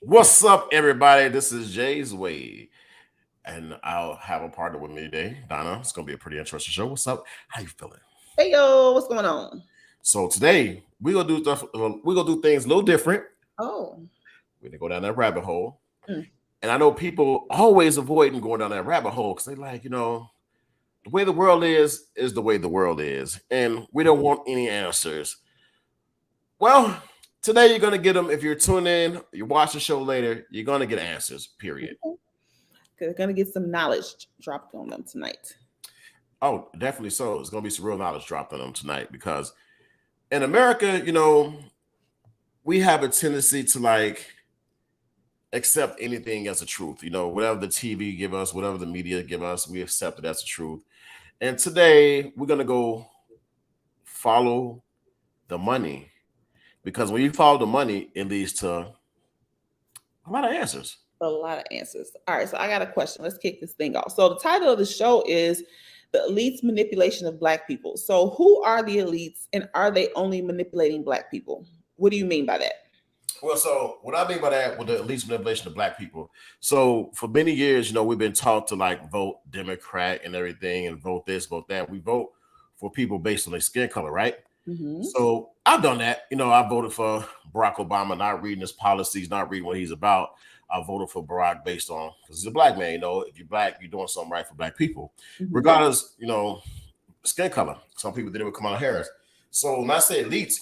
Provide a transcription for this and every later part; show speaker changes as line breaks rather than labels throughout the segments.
What's up, everybody? This is Jay's Way, and I'll have a partner with me today, Donna. It's gonna be a pretty interesting show. What's up? How you feeling?
Hey yo, what's going on?
So today we gonna do stuff. We gonna do things a little different.
Oh,
We're gonna go down that rabbit hole,
mm,
and I know people always avoiding going down that rabbit hole because they like, the way the world is the way the world is, and we don't want any answers. Well, today you're gonna get them. If you're tuning in, you watch the show later, you're gonna get answers. Period.
okay. Gonna get some knowledge dropped on them tonight.
Oh, definitely so. It's gonna be some real knowledge dropped on them tonight because in America, we have a tendency to like accept anything as a truth. Whatever the TV give us, whatever the media give us, we accept it as a truth. And today we're gonna go follow the money because when you follow the money, it leads to a lot of answers.
A lot of answers. All right, so I got a question. Let's kick this thing off. So the title of the show is "The Elites' Manipulation of Black People." So who are the elites, and are they only manipulating Black people? What do you mean by that?
Well, so what I mean by that with the elite manipulation of black people. So for many years, we've been taught to like vote Democrat and everything and vote this, vote that. We vote for people based on their skin color, right?
Mm-hmm.
So I've done that. I voted for Barack Obama, not reading his policies, not reading what he's about. I voted for Barack based on because he's a black man. If you're black, you're doing something right for black people,
Mm-hmm.
regardless, skin color. Some people didn't even come out Harris. So when I say elites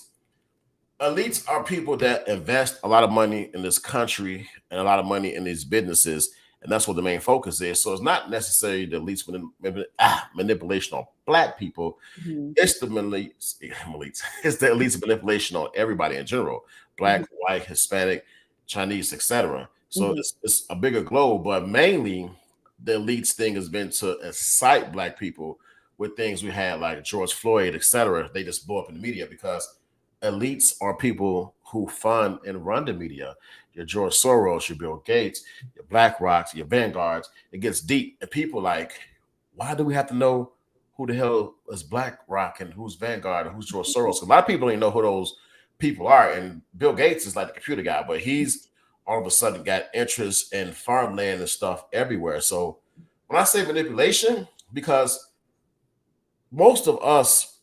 are people that invest a lot of money in this country and a lot of money in these businesses, and that's what the main focus is. So it's not necessarily the elites manipulation on black people.
Mm-hmm.
It's the elites. It's the elites manipulation on everybody in general: black, white, Hispanic, Chinese, etc. So
Mm-hmm.
it's a bigger globe, but mainly the elites thing has been to incite black people with things we had like George Floyd, etc. They just blow up in the media because elites are people who fund and run the media. Your George Soros, your Bill Gates, your Black Rocks, your Vanguards. It gets deep, and people like, why do we have to know who the hell is Black Rock and who's Vanguard and who's George Soros? A lot of people don't even know who those people are. And Bill Gates is like the computer guy, but he's all of a sudden got interest in farmland and stuff everywhere. So when I say manipulation, because most of us,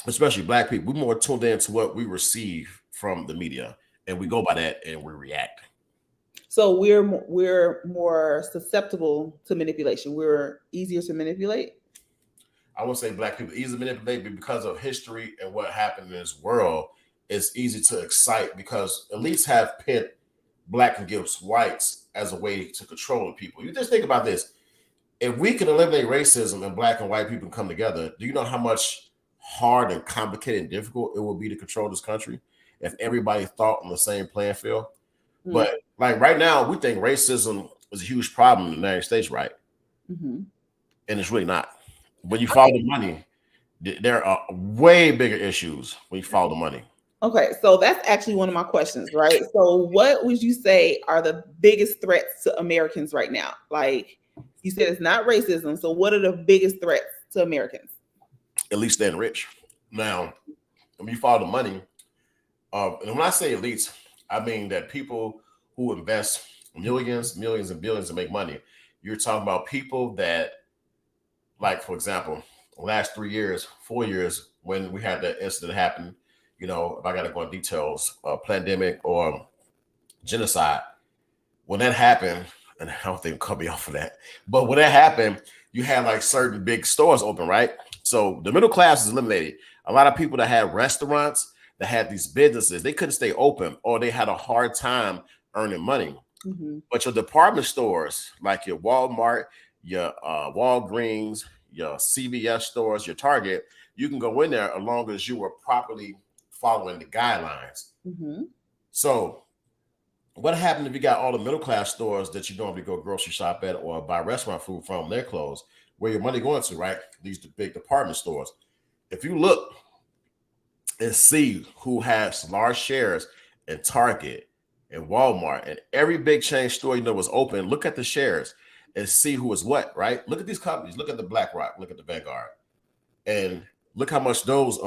especially black people, we're more tuned in to what we receive from the media, and we go by that and we react.
So we're more susceptible to manipulation. We're easier to manipulate.
I won't say black people easy to manipulate, but because of history and what happened in this world, it's easy to excite because elites have pit black against whites as a way to control people. You just think about this. If we can eliminate racism and black and white people come together, do you know how much hard and complicated and difficult it will be to control this country if everybody thought on the same playing field?
Mm-hmm.
But like right now, we think racism is a huge problem in the United States, right?
Mm-hmm.
And it's really not. When you follow the money, there are way bigger issues when you follow the money.
Okay, so that's actually one of my questions, right? So, what would you say are the biggest threats to Americans right now? Like you said, it's not racism. So, what are the biggest threats to Americans?
At least they're rich. Now, when you follow the money, and when I say elites, I mean that people who invest millions, millions, and billions to make money. You're talking about people that, like, for example, the last 3 years, 4 years, when we had that incident happen, if I got to go in details, pandemic or genocide, when that happened, and I don't think cut me off for that, but when that happened, you had like certain big stores open, right? So the middle class is eliminated. A lot of people that had restaurants, that had these businesses, they couldn't stay open or they had a hard time earning money.
Mm-hmm.
But your department stores, like your Walmart, your Walgreens, your CVS stores, your Target, you can go in there as long as you were properly following the guidelines.
Mm-hmm.
So what happened if you got all the middle class stores that you normally go grocery shop at or buy restaurant food from, their clothes, where your money going to, right? These big department stores. If you look and see who has large shares in Target and Walmart and every big chain store was open, look at the shares and see who is what, right? Look at these companies. Look at the BlackRock. Look at the Vanguard. And look how much those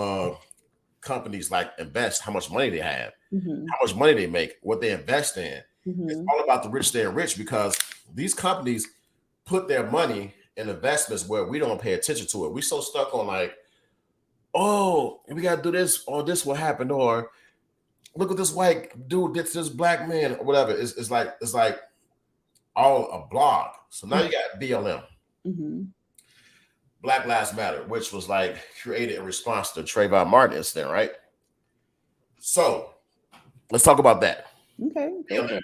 companies like invest, how much money they have,
Mm-hmm.
how much money they make, what they invest in. It's all about the rich staying rich because these companies put their money in investments where we don't pay attention to it. We so stuck on like, oh, we got to do this or this will happen, or look at this white dude did to this black man or whatever. It's like all a blog. So now you got BLM, Black Lives Matter, which was like created in response to Trayvon Martin incident, right? So let's talk about that.
Okay.
BLM.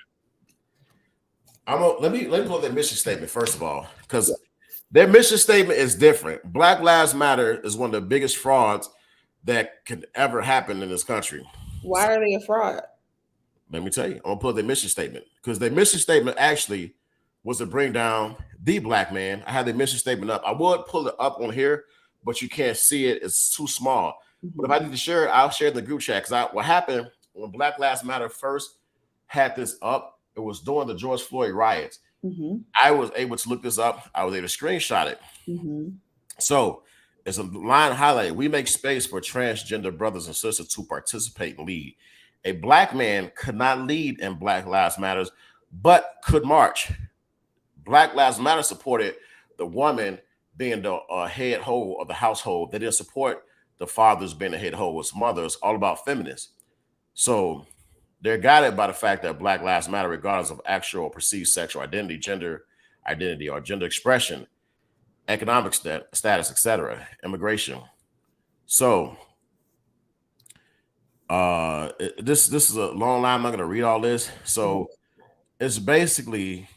Let me pull their mission statement first of all, because their mission statement is different. Black Lives Matter is one of the biggest frauds that could ever happen in this country.
Why are they a fraud?
Let me tell you. I'm gonna pull their mission statement because their mission statement actually was to bring down the black man. I had their mission statement up. I would pull it up on here, but you can't see it. It's too small. But if I need to share it, I'll share the group chat. Because what happened when Black Lives Matter first had this up, it was during the George Floyd riots. I was able to look this up. I was able to screenshot it. So it's a line highlighted. We make space for transgender brothers and sisters to participate and lead. A black man could not lead in Black Lives Matters, but could march. Black Lives Matter supported the woman being the head hoe of the household. They didn't support the fathers being the head hoe. It's mothers, all about feminists. So they're guided by the fact that Black Lives Matter, regardless of actual or perceived sexual identity, gender identity, or gender expression, economic status, etc., immigration. So this is a long line. I'm not going to read all this. So it's basically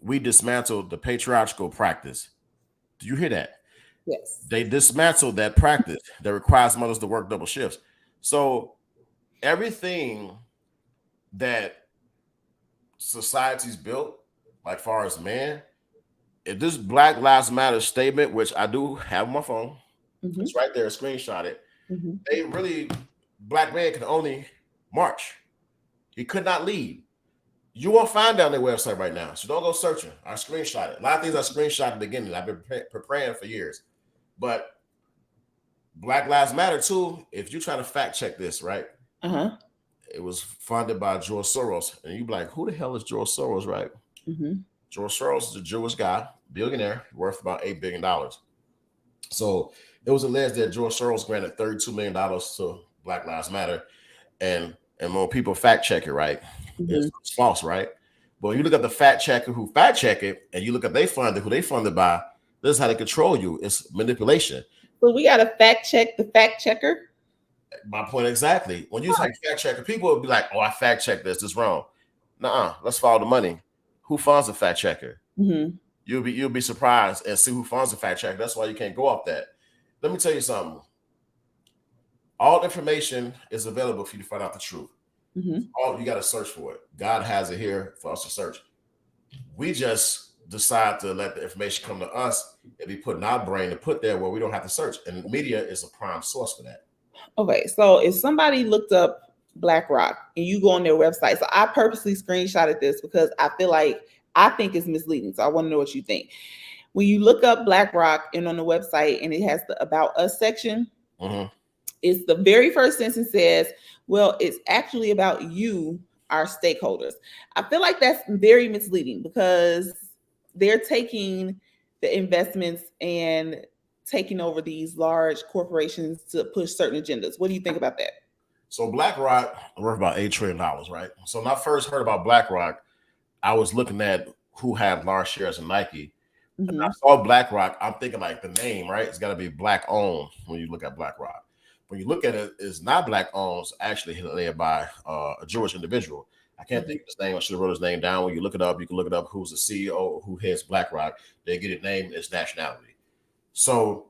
we dismantled the patriarchal practice. Do you hear that?
Yes.
They dismantled that practice that requires mothers to work double shifts. So everything that society's built, like far as man, if this Black Lives Matter statement, which I do have on my phone, it's right there, screenshot it. They really, black man can only march. He could not lead. You won't find it on their website right now, so don't go searching. I screenshot it. A lot of things I screenshot at the beginning. I've been preparing for years. But Black Lives Matter too, if you're trying to fact check this, right? It was funded by George Soros. And you be like, who the hell is George Soros, right? George Soros is a Jewish guy, billionaire, worth about $8 billion. So it was alleged that George Soros granted $32 million to Black Lives Matter. And when people fact check it, right, it's false, right? But when you look at the fact checker who fact check it, and you look at who they funded by, this is how they control you. It's manipulation.
So we got to fact check the fact checker.
My point exactly. When you say fact checker, people will be like, "Oh, I fact checked this. This is wrong." Nuh-uh. Let's follow the money. Who funds a fact checker? You'll be surprised and see who funds a fact checker. That's why you can't go off that. Let me tell you something. All information is available for you to find out the truth. All you got to search for it. God has it here for us to search. We just decide to let the information come to us and be put in our brain and put there where we don't have to search. And media is a prime source for that.
Okay, so if somebody looked up BlackRock and you go on their website, so I purposely screenshotted this because I think it's misleading. So I want to know what you think. When you look up BlackRock and on the website and it has the About Us section, it's the very first sentence says, well, it's actually about you, our stakeholders. I feel like that's very misleading because they're taking the investments and taking over these large corporations to push certain agendas. What do you think about that?
So BlackRock worth about $8 trillion, right? So when I first heard about BlackRock, I was looking at who had large shares in Nike. And I saw BlackRock, I'm thinking like the name, right? It's got to be black owned when you look at BlackRock. When you look at it, it's not black owned, it's actually led by a Jewish individual. I can't think of his name. I should have wrote his name down. When you look it up, you can look it up who's the CEO, who heads BlackRock. They get it named, its nationality. So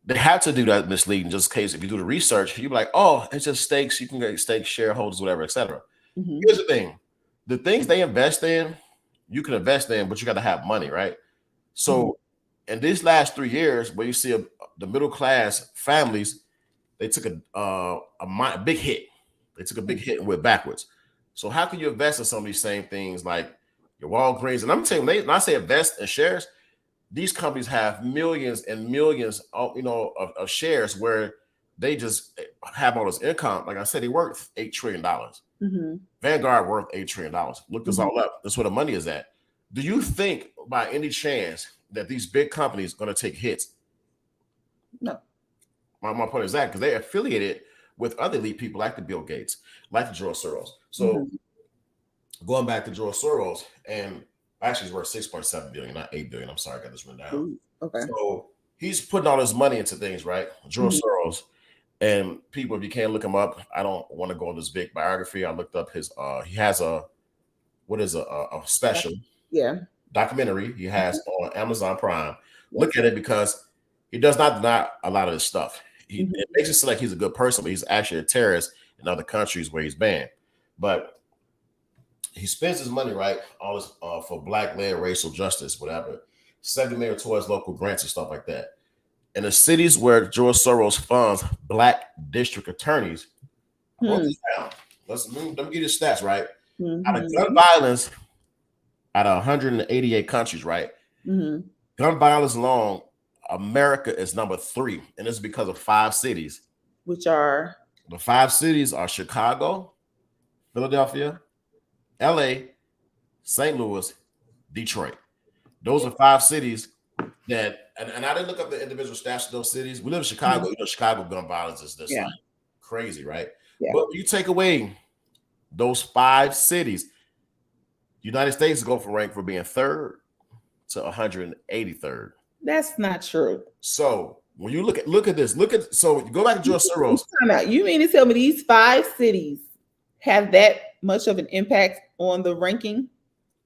they had to do that misleading just in case if you do the research, you'd be like, oh, it's just stakes. You can get stakes, shareholders, whatever, etc. Here's the thing. The things they invest in, you can invest in, but you got to have money, right? So in these last 3 years, where you see the middle class families, they took a big hit. They took a big hit and went backwards. So how can you invest in some of these same things like your Walgreens? And I'm telling you, when I say invest in shares, these companies have millions and millions of shares where they just have all this income. Like I said, they worth $8 trillion. Vanguard worth $8 trillion. Look this all up. That's where the money is at. Do you think by any chance that these big companies are going to take hits?
No.
My point is that because they're affiliated with other elite people like the Bill Gates, like the George Soros. So going back to George Soros, and actually he's worth 6.7 billion, not 8 billion. I'm sorry, I got this written down.
Ooh, okay.
So he's putting all his money into things, right? George Soros. And people, if you can't look him up, I don't want to go into this big biography. I looked up his he has a special documentary he has on Amazon Prime. Look at it because he does not deny a lot of this stuff. It makes it seem like he's a good person, but he's actually a terrorist in other countries where he's banned. But he spends his money, right, all this for black-led racial justice, whatever. 70 million towards local grants and stuff like that. In the cities where George Soros funds black district attorneys, I wrote this down. Let me give you the stats, right? Out of gun violence, out of 188 countries, right? Gun violence alone, America is number 3, and it's because of 5 cities.
Which are?
The 5 cities are Chicago, Philadelphia, LA, St. Louis, Detroit. Those are 5 cities that, and I didn't look up the individual stats of those cities. We live in Chicago. You know, Chicago gun violence is just like crazy, right? But you take away those 5 cities, United States go for rank for being 3rd to 183rd.
That's not true.
So when you look at this, so you go back to George Soros.
You mean to tell me these 5 cities have that much of an impact on the ranking?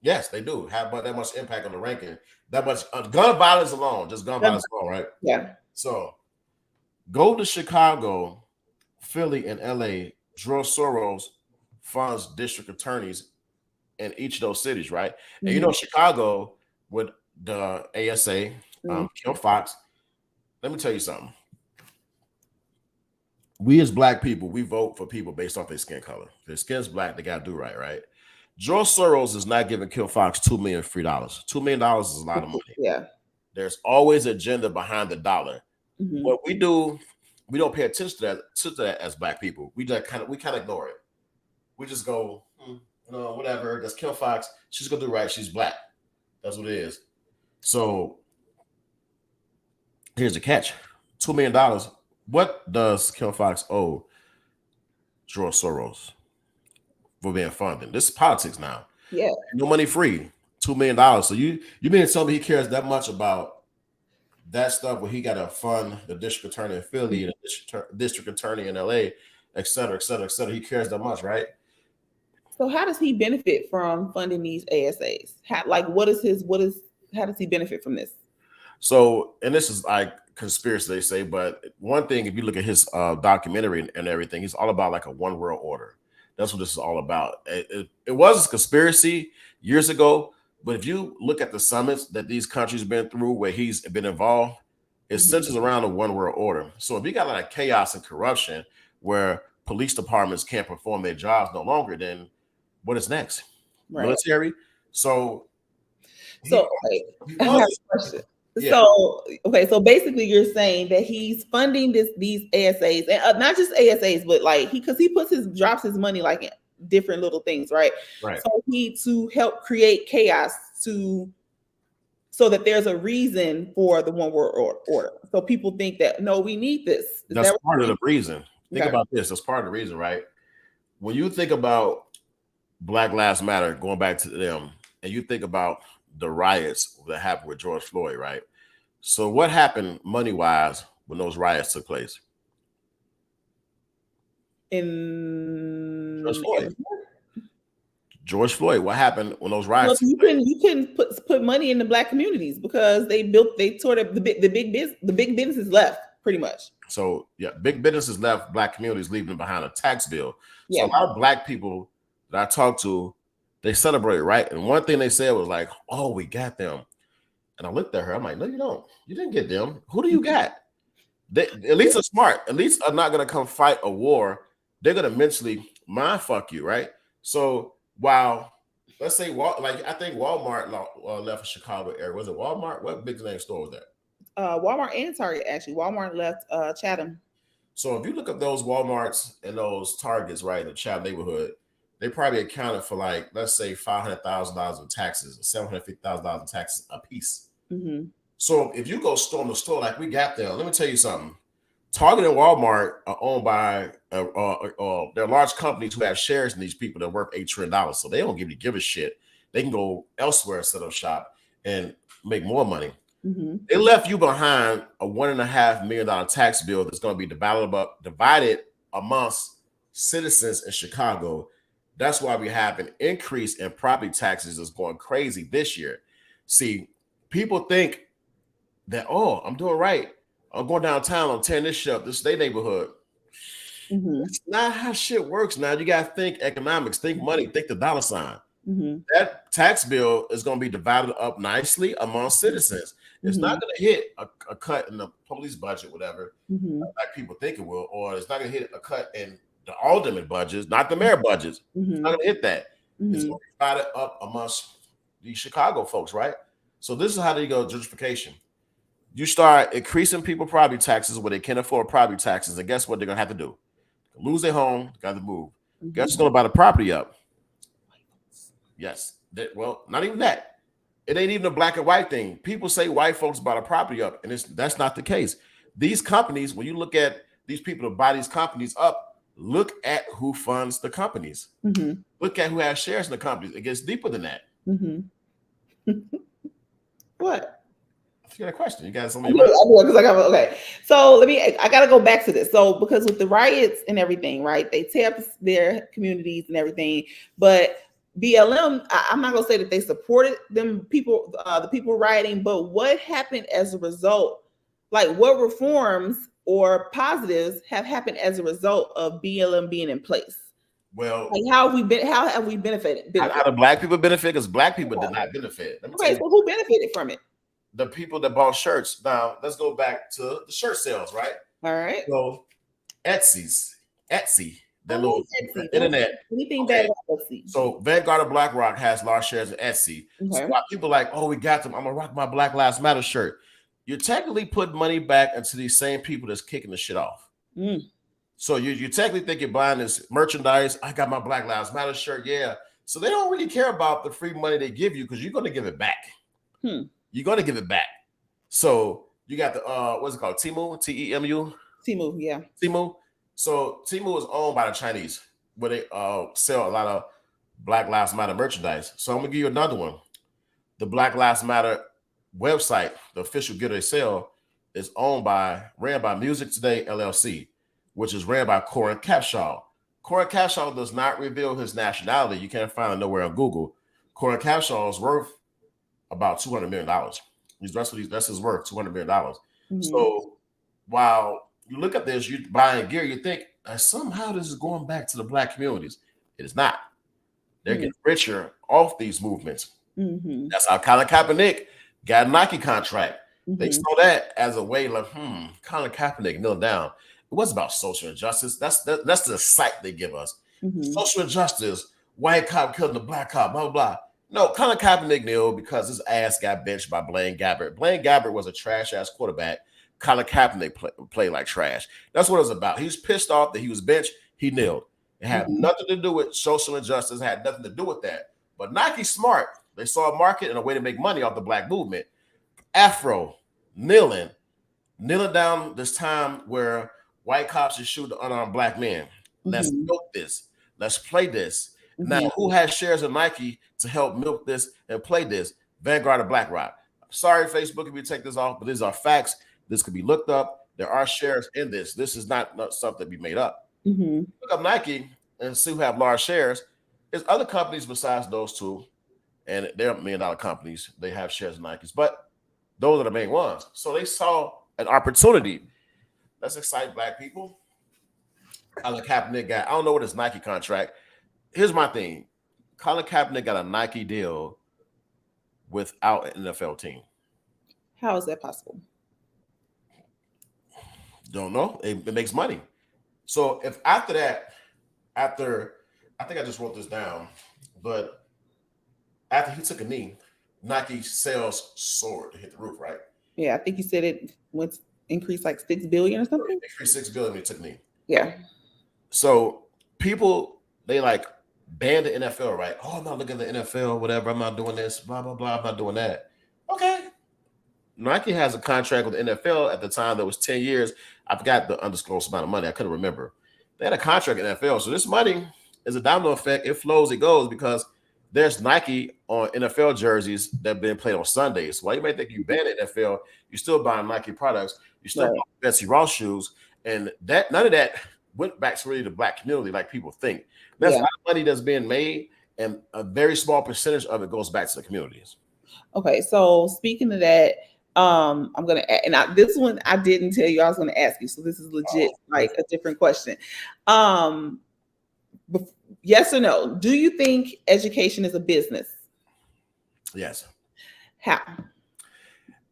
Yes, they do have that much impact on the ranking. That much gun violence alone, just gun violence alone, right?
Yeah.
So go to Chicago, Philly, and LA. George Soros funds district attorneys in each of those cities, right? And you know, Chicago with the ASA, Kim Foxx. Let me tell you something. We as black people, we vote for people based off their skin color. If their skin's black, they gotta do right? George Soros is not giving Kim Foxx $2 million free dollars. $2 million is a lot of money.
Yeah.
There's always agenda behind the dollar. What we do, we don't pay attention to that as black people. We kind of ignore it. We just go, whatever. That's Kim Foxx. She's gonna do right. She's black. That's what it is. So here's the catch: $2 million. What does Kim Foxx owe George Soros for being funded? This is politics now.
Yeah.
No money free. $2 million. So you mean to tell me he cares that much about that stuff where he got to fund the district attorney in Philly and the district attorney in LA, et cetera, et cetera, et cetera. He cares that much, right?
So how does he benefit from funding these ASAs? How does he benefit from this?
So, and this is like conspiracy, they say, but one thing, if you look at his documentary and everything, he's all about like a one world order. That's what this is all about. It was a conspiracy years ago, but if you look at the summits that these countries have been through where he's been involved, it centers around a one world order. So if you got like chaos and corruption where police departments can't perform their jobs no longer, then what is next? Right. Military? So
I have a question. Yeah. So basically you're saying that he's funding these ASAs and not just ASAs, but like because he drops his money like in different little things, right?
Right.
So to help create chaos so that there's a reason for the one world order. So people think that no, we need this.
That's part of the reason. Think about this. That's part of the reason, right? When you think about Black Lives Matter, going back to them, and you think about the riots that happened with George Floyd, right? So what happened money-wise when those riots took place?
In
George Floyd. What happened when those riots?
Well, you can put money in the black communities because they tore the big businesses left pretty much.
So yeah, big businesses left, black communities leaving behind a tax bill. So a lot of black people that I talked to, they celebrated, right? And one thing they said was like, "Oh, we got them." And I looked at her. I'm like, "No, you don't. You didn't get them. Who do you got?" Elites are smart. Elites are not going to come fight a war. They're going to mentally mind fuck you, right? So while let's say, I think Walmart left Chicago area. Was it Walmart? What big name store was that?
Walmart and Target, actually. Walmart left Chatham.
So if you look up those Walmarts and those Targets, right, in the Chatham neighborhood, they probably accounted for like, let's say $500,000 in taxes or $750,000 in taxes a piece.
Mm-hmm.
So if you go storm the store like we got there, let me tell you something. Target and Walmart are owned by they're large companies who have shares in these people that are worth $8 trillion. So they don't give a shit. They can go elsewhere, set up shop, and make more money.
Mm-hmm.
They left you behind a $1.5 million tax bill that's going to be divided amongst citizens in Chicago. That's why we have an increase in property taxes that's going crazy this year. See, people think that, oh, I'm doing right. I'm going downtown, I'm tearing this shit up, this is their neighborhood.
Mm-hmm.
It's not how shit works now. You got to think economics, think money, think the dollar sign.
Mm-hmm.
That tax bill is going to be divided up nicely among citizens. It's not going to hit a cut in the police budget, whatever, like people think it will, or it's not going to hit a cut in the alderman budgets, not the mayor budgets. It's not going to hit that. It's going to be divided up amongst the Chicago folks, right? So this is how they go gentrification. You start increasing people property taxes where they can't afford property taxes, and guess what they're going to have to do? Lose their home, got to move. Guess who's going to buy the property up? Yes. Well, not even that. It ain't even a black and white thing. People say white folks buy the property up, and that's not the case. These companies, when you look at these people that buy these companies up, look at who funds the companies. Look at who has shares in the companies. It gets deeper than that.
What?
You got a question? You got something?
Okay. So I got to go back to this. So because with the riots and everything, right? They tear up their communities and everything, but BLM, I'm not gonna say that they supported them people, the people rioting, but what happened as a result? Like what reforms or positives have happened as a result of BLM being in place?
Well,
like how have we benefited?
How do black people benefit? Because black people did not benefit.
Okay, so who benefited from it?
The people that bought shirts. Now let's go back to the shirt sales, right?
All right.
So Etsy, that little internet.
Anything bad about Etsy?
So Vanguard of BlackRock has large shares in Etsy. So while people are like, oh, we got them, I'm gonna rock my Black Lives Matter shirt. You're technically putting money back into these same people that's kicking the shit off. So you technically think you're buying this merchandise. I got my Black Lives Matter shirt, yeah. So they don't really care about the free money they give you because you're going to give it back. You're going to give it back. So you got the what's it called? Temu, T-E-M-U.
Temu, yeah.
Temu. So Temu is owned by the Chinese, where they sell a lot of Black Lives Matter merchandise. So I'm gonna give you another one. The Black Lives Matter website, the official gear they sell, is ran by Music Today LLC, which is ran by Corin Capshaw. Corin Capshaw does not reveal his nationality. You can't find it nowhere on Google. Corin Capshaw is worth about $200 million. That's his worth, $200 million. So while you look at this, you buying gear, you think somehow this is going back to the black communities. It is not. They're getting richer off these movements. That's how Colin Kaepernick got a Nike contract. They saw that as a way like, Colin Kaepernick kneel down. It was about social injustice. That's the site they give us. Social injustice, white cop killing the black cop, blah, blah, blah. No, Colin Kaepernick kneeled because his ass got benched by Blaine Gabbert. Blaine Gabbert was a trash-ass quarterback. Colin Kaepernick played like trash. That's what it was about. He was pissed off that he was benched. He kneeled. It had nothing to do with social injustice. It had nothing to do with that. But Nike's smart. They saw a market and a way to make money off the black movement. Afro, kneeling down this time where white cops should shoot the unarmed black men. Let's milk this. Let's play this. Now, who has shares of Nike to help milk this and play this? Vanguard of BlackRock. Sorry, Facebook, if you take this off, but these are facts. This could be looked up. There are shares in this. This is not something to be made up. Look up Nike and see who have large shares. There's other companies besides those two, and they're $1 million companies. They have shares in Nikes, but those are the main ones. So they saw an opportunity. Let's excite black people. Colin Kaepernick got, I don't know what his Nike contract. Here's my thing. Colin Kaepernick got a Nike deal without an NFL team.
How is that possible?
Don't know. It makes money. So if after I think I just wrote this down, but after he took a knee, Nike sales soared to hit the roof, right?
Yeah, I think you said it went increased like $6 billion or something.
Increased $6 billion when he took a knee.
Yeah.
So people, they like ban the NFL, right? Oh, I'm not looking at the NFL, whatever. I'm not doing this, blah, blah, blah. I'm not doing that. Okay. Nike has a contract with the NFL at the time that was 10 years. I forgot the undisclosed amount of money. I couldn't remember. They had a contract with the NFL. So this money is a domino effect. It flows, it goes, because there's Nike on NFL jerseys that have been played on Sundays. While you may think you ban the NFL, you're still buying Nike products. You still buying Betsy Ross shoes. And that none of that went back to really the black community like people think. There's a lot of money that's being made, and a very small percentage of it goes back to the communities.
Okay, so speaking of that, I'm gonna this one I didn't tell you I was gonna ask you, so this is legit like a different question. Yes or no? Do you think education is a business?
Yes.
How?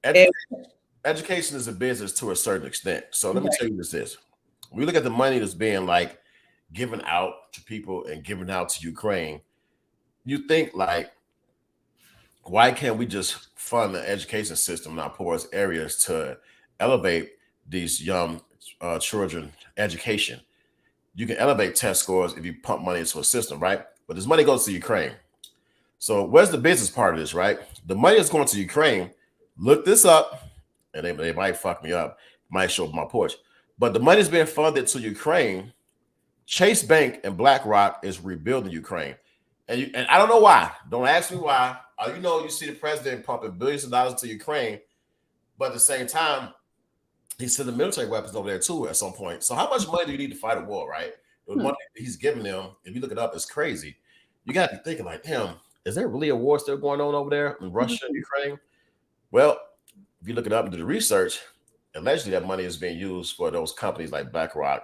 Education is a business to a certain extent. So let me tell you this. When we look at the money that's being like given out to people and given out to Ukraine, you think like, why can't we just fund the education system in our poorest areas to elevate these young children education? You can elevate test scores if you pump money into a system, right? But this money goes to Ukraine. So where's the business part of this, right? The money is going to Ukraine. Look this up, and they might fuck me up, might show up my porch. But the money is being funded to Ukraine. Chase Bank and BlackRock is rebuilding Ukraine. And I don't know why. Don't ask me why. You see the president pumping billions of dollars to Ukraine, but at the same time, he's sending military weapons over there too at some point. So how much money do you need to fight a war, right? The money he's giving them, if you look it up, is crazy. You got to be thinking like, damn, is there really a war still going on over there in Russia and Ukraine? Well, if you look it up and do the research, allegedly that money is being used for those companies like BlackRock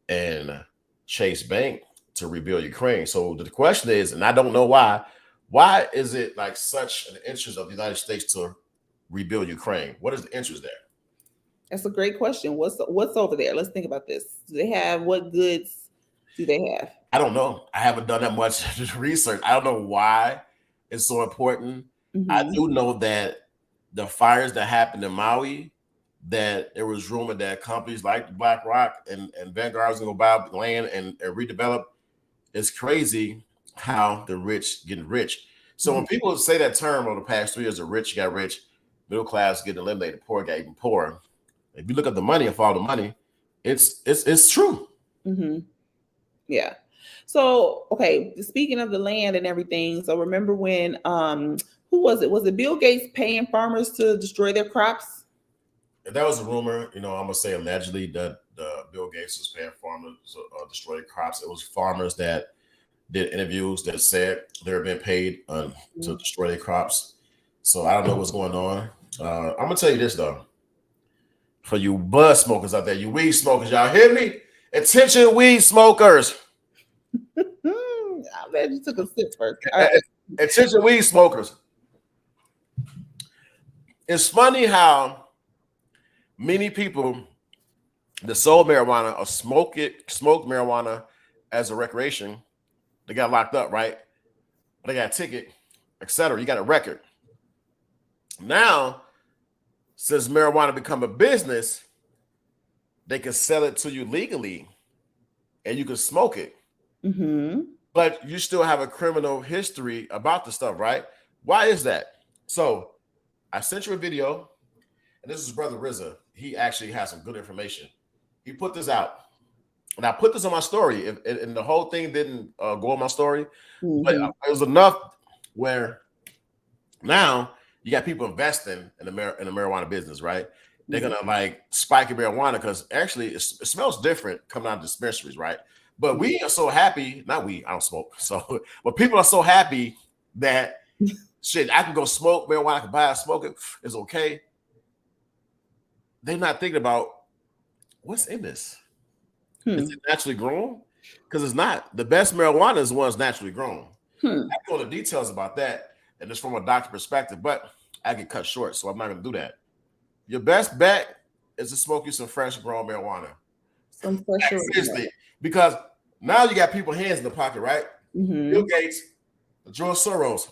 and Chase Bank to rebuild Ukraine. So the question is, and I don't know why is it like such an interest of the United States to rebuild Ukraine? What is the interest there?
That's a great question. What's over there? Let's think about this. What goods do they have?
I don't know. I haven't done that much research. I don't know why it's so important. I do know that the fires that happened in Maui, that there was rumor that companies like BlackRock and Vanguard was going to buy land and redevelop. It's crazy how the rich getting rich. So when people say that term over the past 3 years, the rich got rich, middle class getting eliminated, poor got even poorer. If you look at the money and follow the money, it's true.
Yeah. So, okay, speaking of the land and everything, so remember when who was it? Was it Bill Gates paying farmers to destroy their crops?
That was a rumor. I'm gonna say allegedly that Bill Gates was paying farmers to destroy their crops. It was farmers that did interviews that said they're being paid to destroy their crops. So I don't know what's going on. I'm gonna tell you this though. For you bud smokers out there, you weed smokers, y'all hear me? Attention, weed smokers.
I bet you took a sip first.
Attention, weed smokers. It's funny how many people that sold marijuana or smoked marijuana as a recreation, they got locked up, right? They got a ticket, etc. You got a record. Now, since marijuana become a business, they can sell it to you legally and you can smoke it. But you still have a criminal history about the stuff, right? Why is that? So I sent you a video, and this is Brother RZA. He actually has some good information. He put this out, and I put this on my story, and the whole thing didn't go on my story, but it was enough where now you got people investing in the marijuana business, right? They're gonna like spike your marijuana because actually it smells different coming out of dispensaries, right? But we are so happy, not we, I don't smoke. So, but people are so happy that shit, I can go smoke marijuana, I can buy it, smoke it, it's okay. They're not thinking about what's in this. Is it naturally grown? Because it's not. The best marijuana is the one that's naturally grown. I can go into details about that, and it's from a doctor perspective, but I get cut short, so I'm not gonna do that. Your best bet is to smoke you some fresh grown marijuana.
Some fresh,
seriously, because now you got people hands in the pocket, right? Bill Gates, George Soros.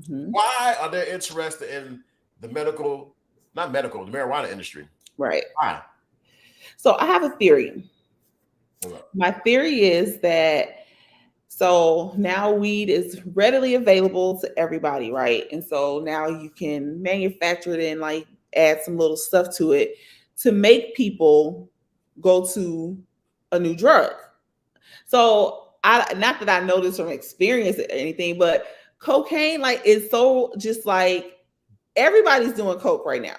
Why are they interested in the the marijuana industry?
Right.
Why?
So I have a theory. My theory is that So now weed is readily available to everybody, right? And so now you can manufacture it and like add some little stuff to it to make people go to a new drug. So I, not that I know this from experience or anything, but cocaine like is so just like everybody's doing coke right now.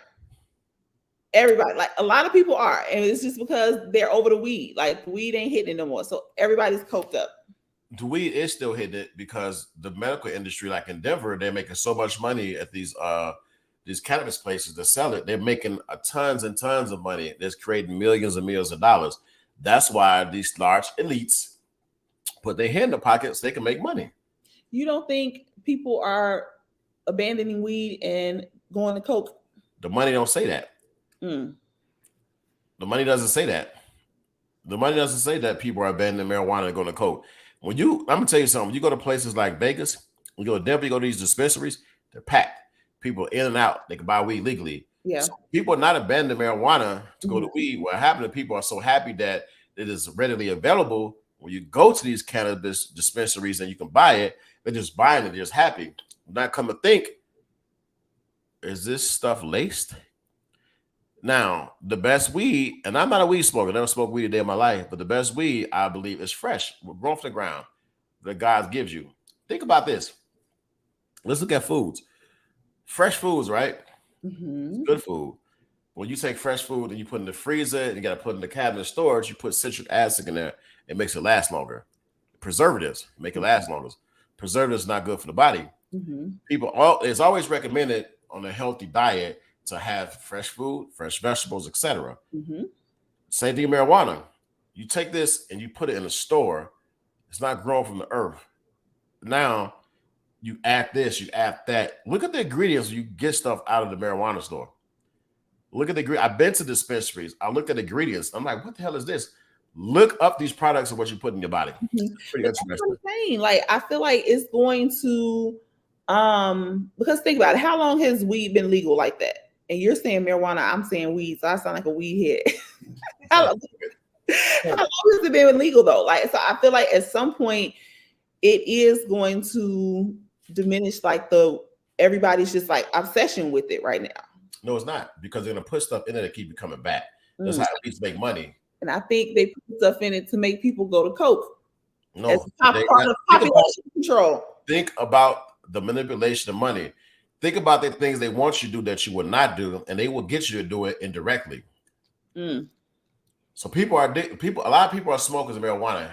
Everybody, like a lot of people are, and it's just because they're over the weed. Like weed ain't hitting it no more, so everybody's coked up.
The weed is still hitting it because the medical industry, like in Denver, they're making so much money at these cannabis places that sell it. They're making tons and tons of money. That's creating millions and millions of dollars. That's why these large elites put their hand in the pockets. They can make money.
You don't think people are abandoning weed and going to coke?
The money don't say that.
Mm.
The money doesn't say that. The money doesn't say that people are abandoning marijuana and going to coke. I'm gonna tell you something. You go to places like Vegas, you go to Denver, you go to these dispensaries, they're packed. People in and out. They can buy weed legally.
Yeah.
So people are not abandoning marijuana to go to weed. What happened to people are so happy that it is readily available. When you go to these cannabis dispensaries and you can buy it, they're just buying it. They're just happy. Not come to think, is this stuff laced? Now, the best weed, and I'm not a weed smoker, never smoked weed a day in my life, but the best weed, I believe, is fresh, grown from the ground that God gives you. Think about this. Let's look at foods. Fresh foods, right?
Mm-hmm.
Good food. When you take fresh food and you put it in the freezer and you got to put it in the cabinet of storage, you put citric acid in there. It makes it last longer. Preservatives make it last longer. Preservatives not good for the body.
Mm-hmm.
It's always recommended on a healthy diet to have fresh food, fresh vegetables, etc.
Mm-hmm.
Same thing with marijuana. You take this and you put it in a store. It's not grown from the earth. Now you add this, you add that. Look at the ingredients. You get stuff out of the marijuana store. Look at the. I've been to dispensaries. I looked at the ingredients. I'm like, what the hell is this? Look up these products and what you put in your body.
Mm-hmm.
Pretty
interesting. That's what I'm saying. Like, I feel like it's going to, because think about it. How long has weed been legal like that? And you're saying marijuana, I'm saying weed, so I sound like a weed head. How long has it been legal though? Like, so I feel like at some point it is going to diminish like everybody's just like obsession with it right now.
No, it's not, because they're gonna put stuff in it to keep you coming back. That's how elites make money.
And I think they put stuff in it to make people go to coke.
No,
as part of population control.
Think about the manipulation of money. Think about the things they want you to do that you would not do, and they will get you to do it indirectly.
Mm.
So a lot of people are smokers of marijuana.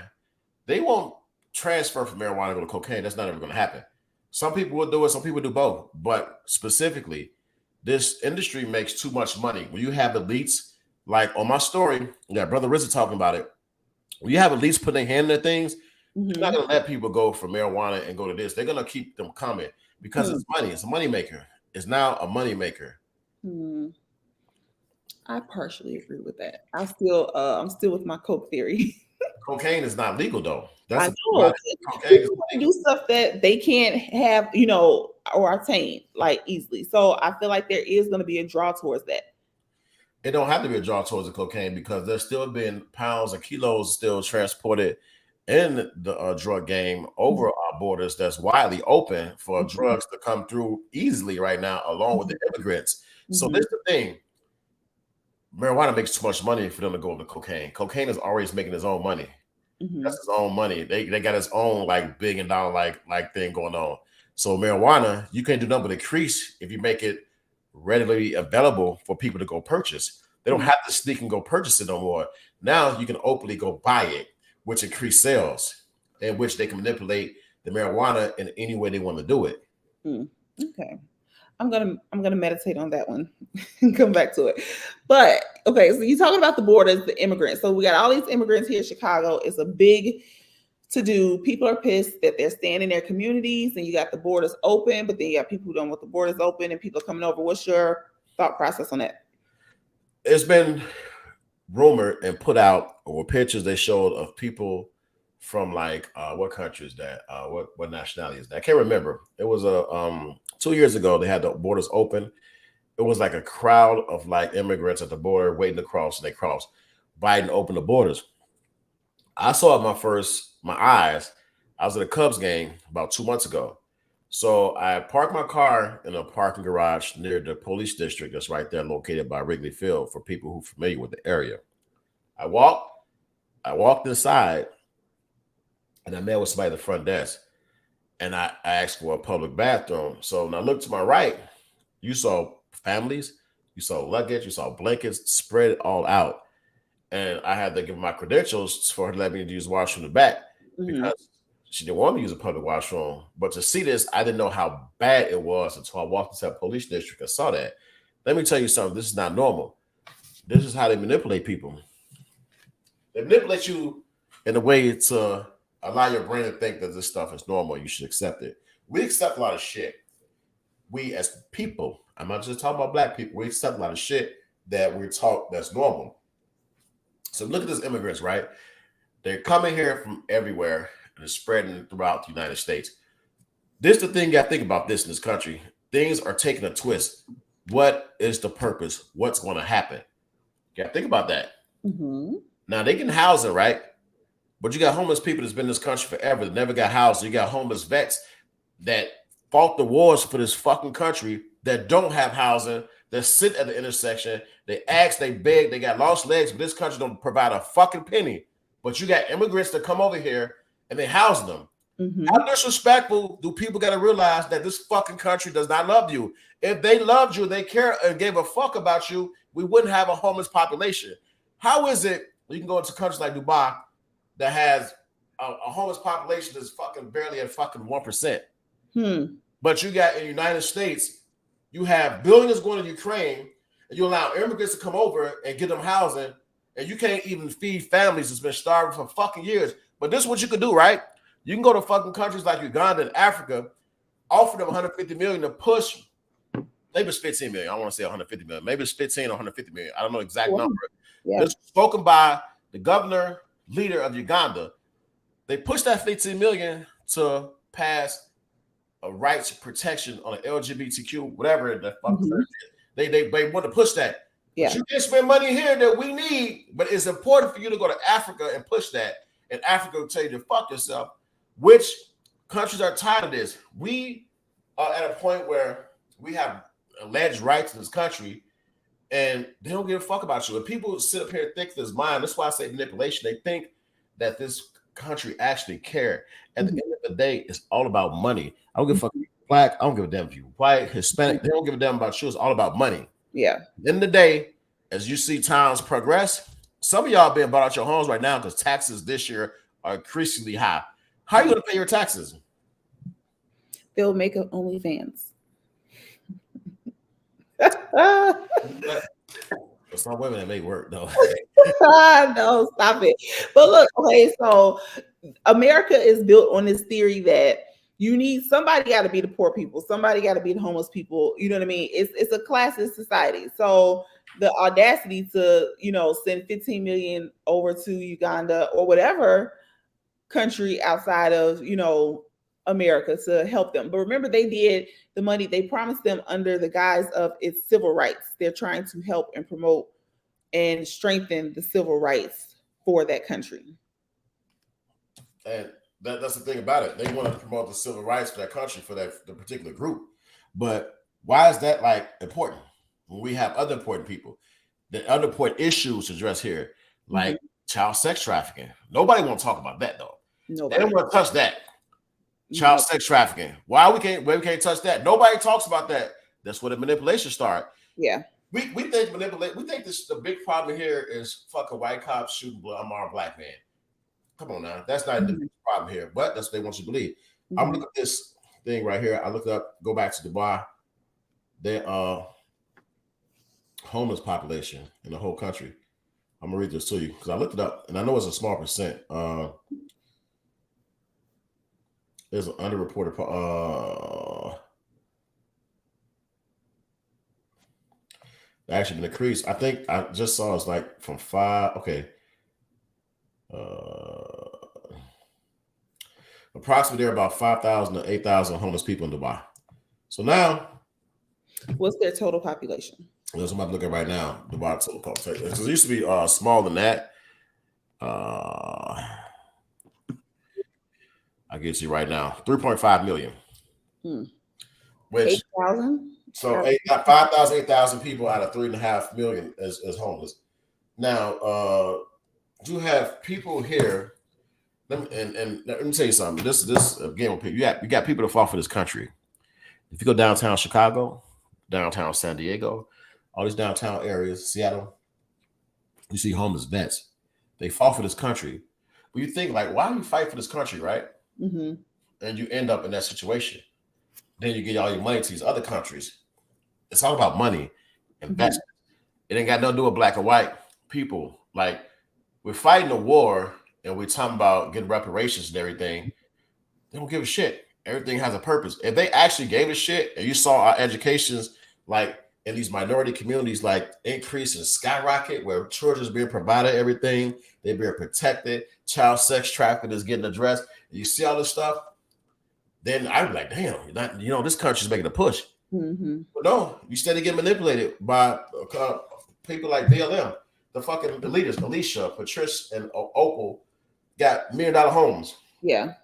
They won't transfer from marijuana to go to cocaine. That's not ever going to happen. Some people will do it. Some people do both. But specifically, this industry makes too much money. When you have elites, like on my story, yeah, Brother Rizzo talking about it. When you have elites putting their hand in things, you're not going to let people go from marijuana and go to this. They're going to keep them coming. Because it's money. It's a money maker. It's now a money maker.
I partially agree with that. I'm still with my coke theory.
Cocaine is not legal though.
I know. People do stuff that they can't have, or obtain like easily. So I feel like there is going to be a draw towards that.
It don't have to be a draw towards the cocaine, because there's still been pounds and kilos still transported in the drug game over our borders that's widely open for drugs to come through easily right now, along with the immigrants. So this is the thing. Marijuana makes too much money for them to go into cocaine. Cocaine is always making its own money. That's its own money. They got its own like $1 billion like thing going on. So marijuana, you can't do nothing but increase if you make it readily available for people to go purchase. They don't have to sneak and go purchase it no more. Now you can openly go buy it, which increase sales, in which they can manipulate the marijuana in any way they want to do it.
Okay. I'm gonna meditate on that one and come back to it. But okay, so you're talking about the borders, the immigrants. So we got all these immigrants here in Chicago. It's a big to do. People are pissed that they're staying in their communities, and you got the borders open, but then you got people who don't want the borders open and people are coming over. What's your thought process on that?
It's been rumored and put out, or pictures they showed of people from like what country is that? What nationality is that? I can't remember. It was 2 years ago. They had the borders open. It was like a crowd of like immigrants at the border waiting to cross. And they crossed. Biden opened the borders. I saw it my eyes. I was at a Cubs game about 2 months ago. So I parked my car in a parking garage near the police district that's right there located by Wrigley Field for people who are familiar with the area. I walked inside and I met with somebody at the front desk and I asked for a public bathroom. So when I looked to my right, you saw families, you saw luggage, you saw blankets spread all out. And I had to give my credentials for her to let me use the washroom in the back because she didn't want me to use a public washroom. But to see this, I didn't know how bad it was until I walked into a police district and saw that. Let me tell you something. This is not normal. This is how they manipulate people. They manipulate you in a way to allow your brain to think that this stuff is normal. You should accept it. We accept a lot of shit. We as people, I'm not just talking about black people, we accept a lot of shit that we're taught that's normal. So look at these immigrants, right? They're coming here from everywhere and it's spreading throughout the United States. This is the thing you got to think about this in this country. Things are taking a twist. What is the purpose? What's going to happen? You got to think about that. Now, they can house it, right? But you got homeless people that's been in this country forever that never got housed. You got homeless vets that fought the wars for this fucking country that don't have housing, that sit at the intersection. They ask, they beg, they got lost legs, but this country don't provide a fucking penny. But you got immigrants that come over here and they house them. How disrespectful do people got to realize that this fucking country does not love you? If they loved you, they care and gave a fuck about you, we wouldn't have a homeless population. How is it you can go into countries like Dubai that has a homeless population that's fucking barely at fucking 1%? But you got in the United States, you have billions going to Ukraine, and you allow immigrants to come over and get them housing, and you can't even feed families that's been starving for fucking years. But this is what you could do, right? You can go to fucking countries like Uganda and Africa, offer them 150 million to push. Maybe it's 15 million. I don't want to say 150 million. Maybe it's 15 or 150 million. I don't know the exact number. This was spoken by the governor, leader of Uganda. They pushed that 15 million to pass a rights protection on an LGBTQ, whatever the fuck. They want to push that. Yeah. But you can spend money here that we need, but it's important for you to go to Africa and push that. And Africa will tell you to fuck yourself. Which countries are tired of this? We are at a point where we have alleged rights in this country, and they don't give a fuck about you. And people sit up here and think this mind. That's why I say manipulation. They think that this country actually care. At the end of the day, it's all about money. I don't give a fuck if you're black. I don't give a damn if you're white, Hispanic. They don't give a damn about you. It's all about money. Yeah. At the end of the day, as you see times progress, some of y'all being bought out your homes right now because taxes this year are increasingly high. How are you going to pay your taxes?
They'll make an OnlyFans.
It's not women that make work, though.
No, stop it. But look, okay, so America is built on this theory that you need somebody got to be the poor people, somebody got to be the homeless people. You know what I mean? It's a classist society. So the audacity to send 15 million over to Uganda or whatever country outside of America to help them. But remember, they did the money they promised them under the guise of its civil rights. They're trying to help and promote and strengthen the civil rights for that country.
And that's the thing about it. They want to promote the civil rights for that country, for the particular group. But why is that important? When we have other important people, the other important issues to address here, like child sex trafficking. Nobody want to talk about that though. Nobody. They don't want to touch that. Child sex trafficking. Why we can't touch that? Nobody talks about that. That's where the manipulation start. Yeah. We think this the big problem here is fucking white cops shooting unarmed black man. Come on now. That's not the problem here, but that's what they want you to believe. I'm looking at this thing right here. I looked up, go back to Dubai. Their homeless population in the whole country. I'm gonna read this to you because I looked it up and I know it's a small percent. There's an underreported actually been increased. I think I just saw it's like from 5. Okay. Approximately there are about 5,000 to 8,000 homeless people in Dubai. So now,
what's their total population?
That's what I'm looking at right now. Dubai total population. It used to be smaller than that. I I get you right now. 3.5 million. Which
8,000.
so 5,000, 8,000 people out of 3.5 million is homeless. Now, you have people here. And let me tell you something. This again, you got people that fought for this country. If you go downtown Chicago, downtown San Diego, all these downtown areas, Seattle, you see homeless vets. They fought for this country. But you think like, why do you fight for this country, right?
Mm-hmm.
And you end up in that situation. Then you get all your money to these other countries. It's all about money, investment. It ain't got nothing to do with black and white people. Like we're fighting a war and we're talking about getting reparations and everything. They don't give a shit. Everything has a purpose. If they actually gave a shit and you saw our educations like in these minority communities like increase and skyrocket where children's being provided everything, they're being protected, child sex trafficking is getting addressed, and you see all this stuff, then I'd be like, damn, this country's making a push.
Mm-hmm.
But no, you steady get manipulated by people like BLM, the fucking leaders, Alicia, Patrice, and Opal got $1 million homes.
Yeah.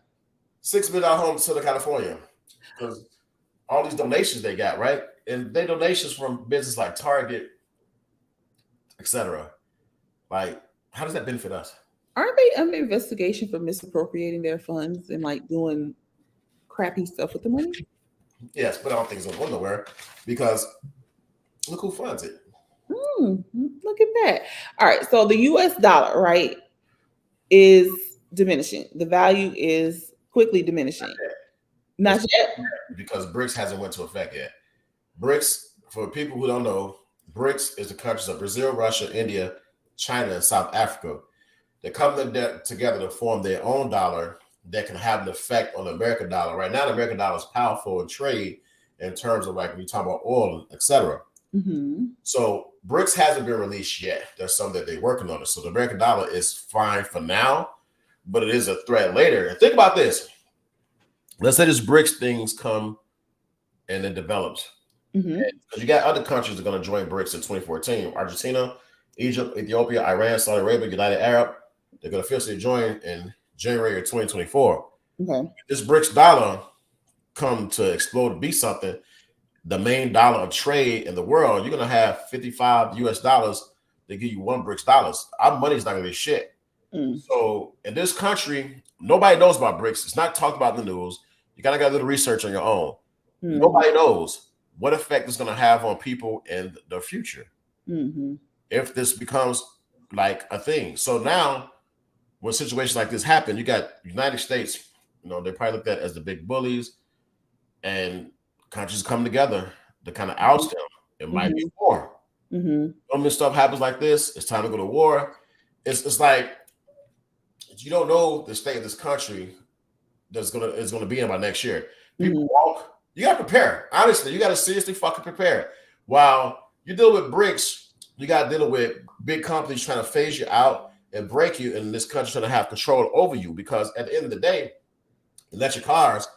$6 million homes in Southern California. Because all these donations they got, right? And they donations from business like Target, etc. Like, how does that benefit us?
Aren't they under investigation for misappropriating their funds and like doing crappy stuff with the money?
Yes, but I don't think it's going nowhere because look who funds it.
Look at that. All right. So the US dollar, right, is diminishing. The value is quickly diminishing. Not yet.
Because BRICS hasn't went to effect yet. BRICS, for people who don't know, BRICS is the countries of Brazil, Russia, India, China, and South Africa. They come together to form their own dollar that can have an effect on the American dollar. Right now, the American dollar is powerful in trade in terms of like when you talk about oil, etc.
Mm-hmm.
So BRICS hasn't been released yet. There's some that they're working on it. So the American dollar is fine for now, but it is a threat later. And think about this. Let's say this BRICS things come and it develops. Because you got other countries that are going to join BRICS in 2014. Argentina, Egypt, Ethiopia, Iran, Saudi Arabia, United Arab. They're going to officially join in January of 2024.
Okay.
This BRICS dollar come to explode to be something, the main dollar of trade in the world, you're going to have 55 US dollars. They give you one BRICS dollars. Our money's not going to be shit. So in this country, nobody knows about BRICS. It's not talked about in the news. You got to do a little research on your own. Nobody knows what effect it's going to have on people in the future if this becomes like a thing. So now, when situations like this happen, you got United States, they're probably looked at as the big bullies, and countries come together to kind of oust them. It might be war. When this stuff happens like this, it's time to go to war. It's like you don't know the state of this country is gonna be in by next year. People walk. You got to prepare. Honestly, you got to seriously fucking prepare. While you deal with BRICS, you got to deal with big companies trying to phase you out and break you, and this country's trying to have control over you. Because at the end of the day, electric cars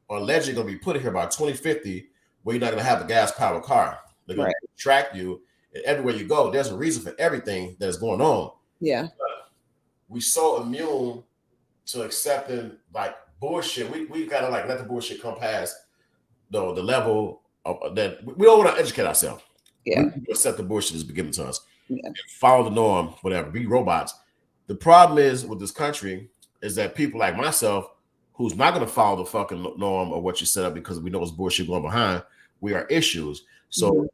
are allegedly going to be put here by 2050, where you're not going to have a gas-powered car. They're going to track you, and everywhere you go, there's a reason for everything that is going on.
Yeah,
we're so immune to accepting like bullshit. We gotta like let the bullshit come past the level of that. We don't want to educate ourselves.
Yeah,
we accept the bullshit that's been given to us.
Yeah,
follow the norm, whatever. Be robots. The problem is with this country is that people like myself, who's not going to follow the fucking norm of what you set up because we know it's bullshit going behind, we are issues. So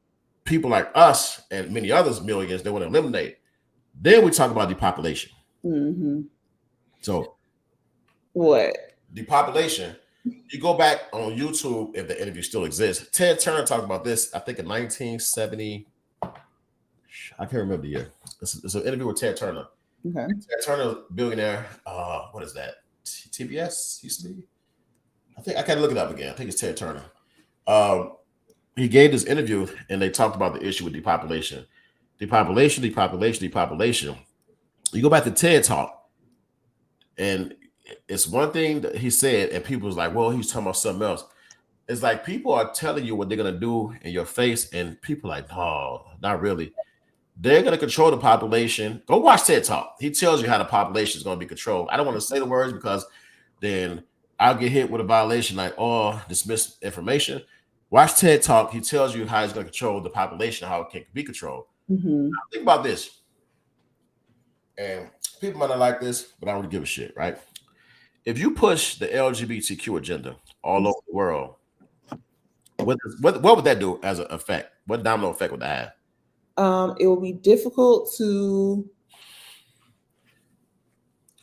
people like us and many others, millions, they want to eliminate. Then we talk about depopulation. So
what?
Depopulation. You go back on YouTube, if the interview still exists. Ted Turner talked about this, I think in 1970. I can't remember the year. It's an interview with Ted Turner.
Okay.
Ted Turner, billionaire. What is that? TBS used to be. I think I can't look it up again. I think it's Ted Turner. He gave this interview and they talked about the issue with depopulation. Depopulation. You go back to TED Talk, and it's one thing that he said, and people was like, well, he's talking about something else. It's like people are telling you what they're going to do in your face, and people are like, no, not really. They're going to control the population. Go watch TED Talk. He tells you how the population is going to be controlled. I don't want to say the words because then I'll get hit with a violation like, oh, dismiss information. Watch TED Talk. He tells you how he's going to control the population, how it can be controlled.
Mm-hmm.
Think about this. And people might not like this, but I don't really give a shit, right? If you push the LGBTQ agenda all over the world, what would that do as an effect? What domino effect would that
have? It will be difficult to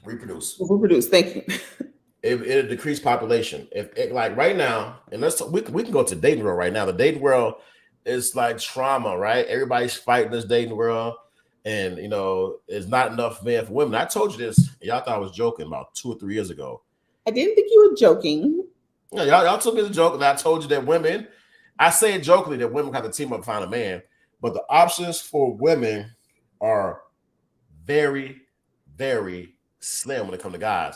reproduce.
Thank you.
It'll decrease population. If like right now, and we can go to dating world right now. The dating world is like trauma, right? Everybody's fighting this dating world, and it's not enough men for women. I told you this. Y'all thought I was joking about 2 or 3 years ago.
I didn't think you were joking.
No, y'all took me as a joke, and I told you that women. I say it jokingly that women have to team up to find a man, but the options for women are very, very slim when it comes to guys,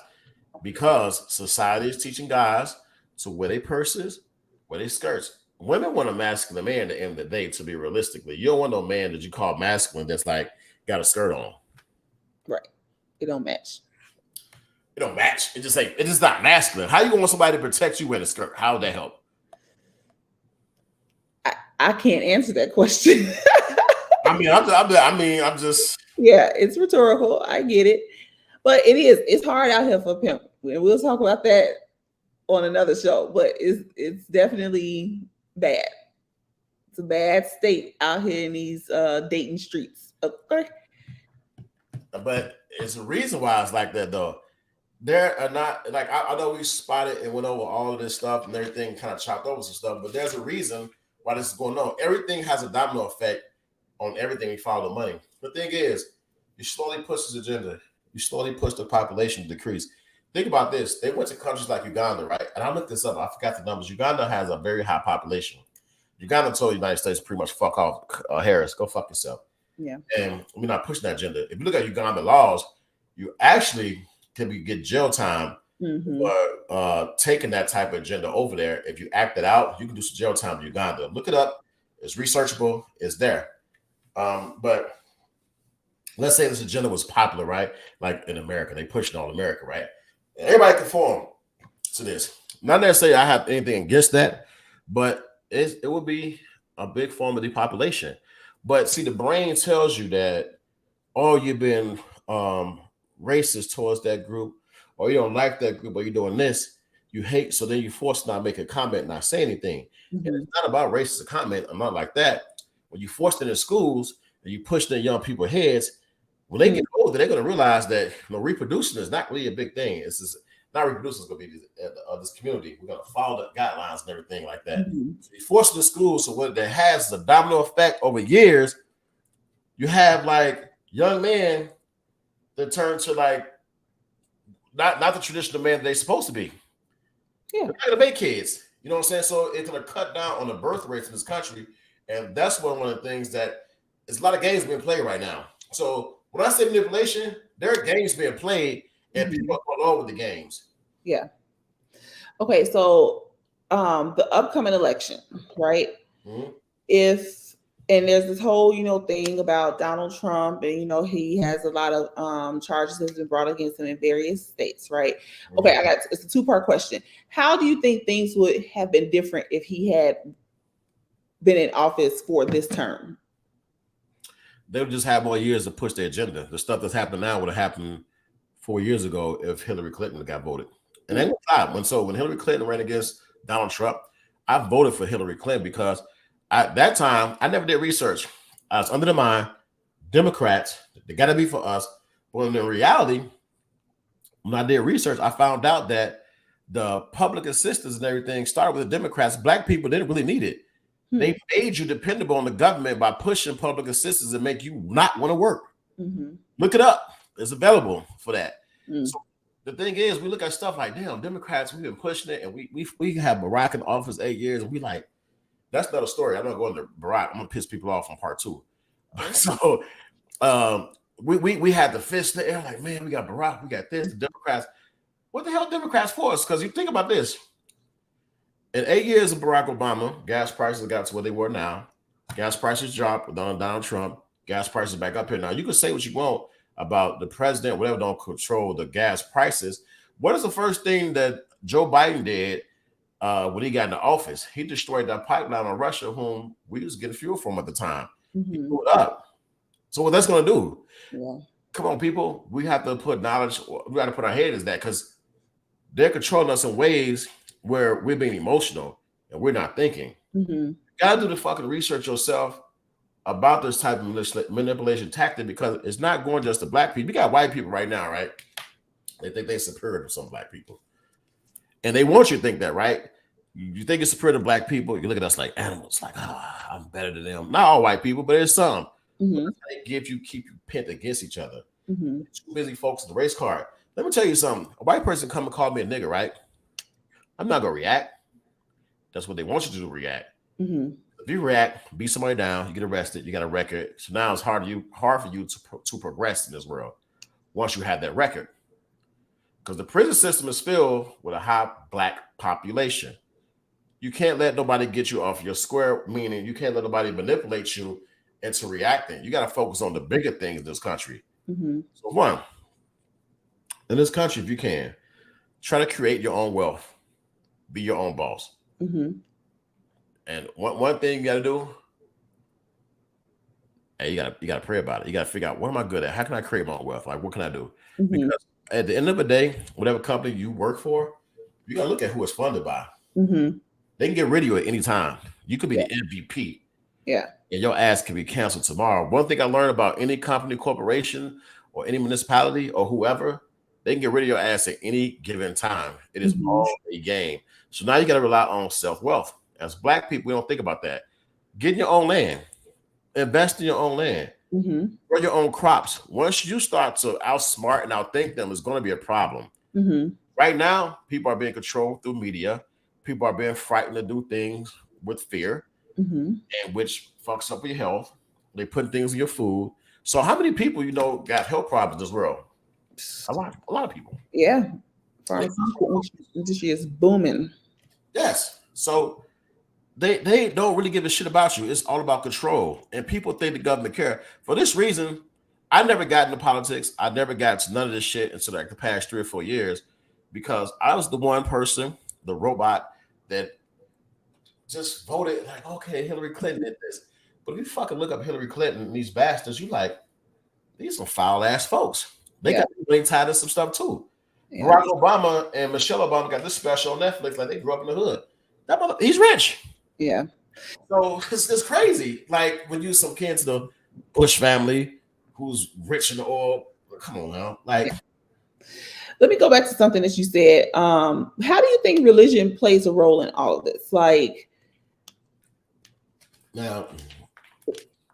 because society is teaching guys to wear their purses, wear their skirts. Women want a masculine man at the end of the day, to be realistically. You don't want no man that you call masculine that's like got a skirt on.
Right. It don't match.
It don't match. It's just not masculine. How you want somebody to protect you with a skirt? How would that help?
I can't answer that question.
I'm just.
Yeah, it's rhetorical. I get it. But it's hard out here for a pimp. We'll talk about that on another show, but it's definitely bad. It's a bad state out here in these dating streets. Okay.
But it's a reason why it's like that, though. There are not, like, I know we spotted and went over all of this stuff and everything, kind of chopped over some stuff, but there's a reason why this is going on. Everything has a domino effect on everything we follow the money. The thing is, you slowly push this agenda. You slowly push the population to decrease. Think about this. They went to countries like Uganda, right? And I looked this up. I forgot the numbers. Uganda has a very high population. Uganda told the United States pretty much fuck off. Harris, go fuck yourself.
Yeah. And
we're not pushing that agenda. If you look at Uganda laws, you actually can get jail time for taking that type of agenda over there. If you act it out, you can do some jail time in Uganda. Look it up. It's researchable. It's there. But let's say this agenda was popular, right? Like in America, they push it on America, right? Everybody conform to this. Not necessarily I have anything against that, but it would be a big form of depopulation. But see, the brain tells you that, oh, you've been racist towards that group, or you don't like that group, or you're doing this, you hate, so then you're forced to not make a comment, not say anything. And it's not about racist comment. I'm not like that. When you force it in schools and you push their young people's heads, when they get older, they're going to realize that reproducing is not really a big thing. It's just not reproducing is going to be this community. We're going to follow the guidelines and everything like that. So you force it in schools, so what that has a domino effect over years. You have like young men that turn to like not the traditional man they're supposed to be. Yeah, they're not going to make kids. You know what I'm saying? So it's going to cut down on the birth rates in this country, and that's one of the things that there's a lot of games being played right now. So when I say manipulation, there are games being played, and people are going on with the games.
Yeah. Okay, so the upcoming election, right? And there's this whole, thing about Donald Trump, and he has a lot of charges that have been brought against him in various states, right? Okay, it's a 2-part question. How do you think things would have been different if he had been in office for this term?
They would just have more years to push their agenda. The stuff that's happening now would have happened 4 years ago if Hillary Clinton got voted. And they when Hillary Clinton ran against Donald Trump, I voted for Hillary Clinton because at that time I never did research. I was under the mind Democrats, they got to be for us. But in reality, when I did research, I found out that the public assistance and everything started with the Democrats. Black people didn't really need it. They made you dependable on the government by pushing public assistance and make you not want to work. Look it up. It's available for that. So the thing is, we look at stuff like, damn, Democrats, we've been pushing it, and we have Barack in office 8 years, and we like, that's not a story. I'm not going to Barack. I'm going to piss people off on part 2. So we had the fist in the air, like, man, we got Barack, we got this, the Democrats. What the hell are Democrats for us? Because you think about this. In 8 years of Barack Obama, gas prices got to where they were now. Gas prices dropped with Donald Trump. Gas prices back up here. Now, you can say what you want about the president, whatever, don't control the gas prices. What is the first thing that Joe Biden did when he got into office. He destroyed that pipeline on Russia, whom we was getting fuel from at the time. He blew it up. So what that's going to do?
Yeah.
Come on, people. We have to put knowledge. We got to put our head in that because they're controlling us in ways where we're being emotional and we're not thinking. You got to do the fucking research yourself about this type of manipulation tactic because it's not going just to black people. You got white people right now, right? They think they're superior to some black people. And they want you to think that, right? You think it's superior to black people. You look at us like animals, like, I'm better than them. Not all white people, but there's some. They keep you pent against each other. Too busy folks in the race card. Let me tell you something. A white person come and call me a nigga, right? I'm not going to react. That's what they want you to do, react. If you react, beat somebody down, you get arrested, you got a record. So now it's hard for you to progress in this world once you have that record. Because the prison system is filled with a high black population. You can't let nobody get you off your square, meaning you can't let nobody manipulate you into reacting. You got to focus on the bigger things in this country. So one, in this country, if you can, try to create your own wealth. Be your own boss. And one thing you got to do, hey, you got to pray about it. You got to figure out, what am I good at? How can I create my own wealth? Like, what can I do? Because at the end of the day, whatever company you work for, you got to look at who it's funded by. They can get rid of you at any time. You could be the MVP. And your ass can be canceled tomorrow. One thing I learned about any company, corporation, or any municipality or whoever, they can get rid of your ass at any given time. It is all a game. So now you got to rely on self-wealth. As black people, we don't think about that. Get in your own land. Invest in your own land. Grow your own crops. Once you start to outsmart and outthink them, it's going to be a problem. Right now, people are being controlled through media. People are being frightened to do things with fear, and which fucks up your health. They put things in your food. So how many people got health problems in this world? A lot of people.
Yeah. Pharmaceutical industry is booming.
Yes. So they don't really give a shit about you. It's all about control. And people think the government care. For this reason, I never got into politics. I never got to none of this shit until like the past 3 or 4 years because I was the one person, the robot, that just voted like, okay, Hillary Clinton did this. But if you fucking look up Hillary Clinton and these bastards, you like, these some foul ass folks. They got really tied to some stuff too. Barack Obama and Michelle Obama got this special on Netflix, like they grew up in the hood. That mother, he's rich.
Yeah.
So it's crazy. Like when you some kids, the Bush family, who's rich in the oil. Come on now. Like,
let me go back to something that you said. How do you think religion plays a role in all of this? Like,
now,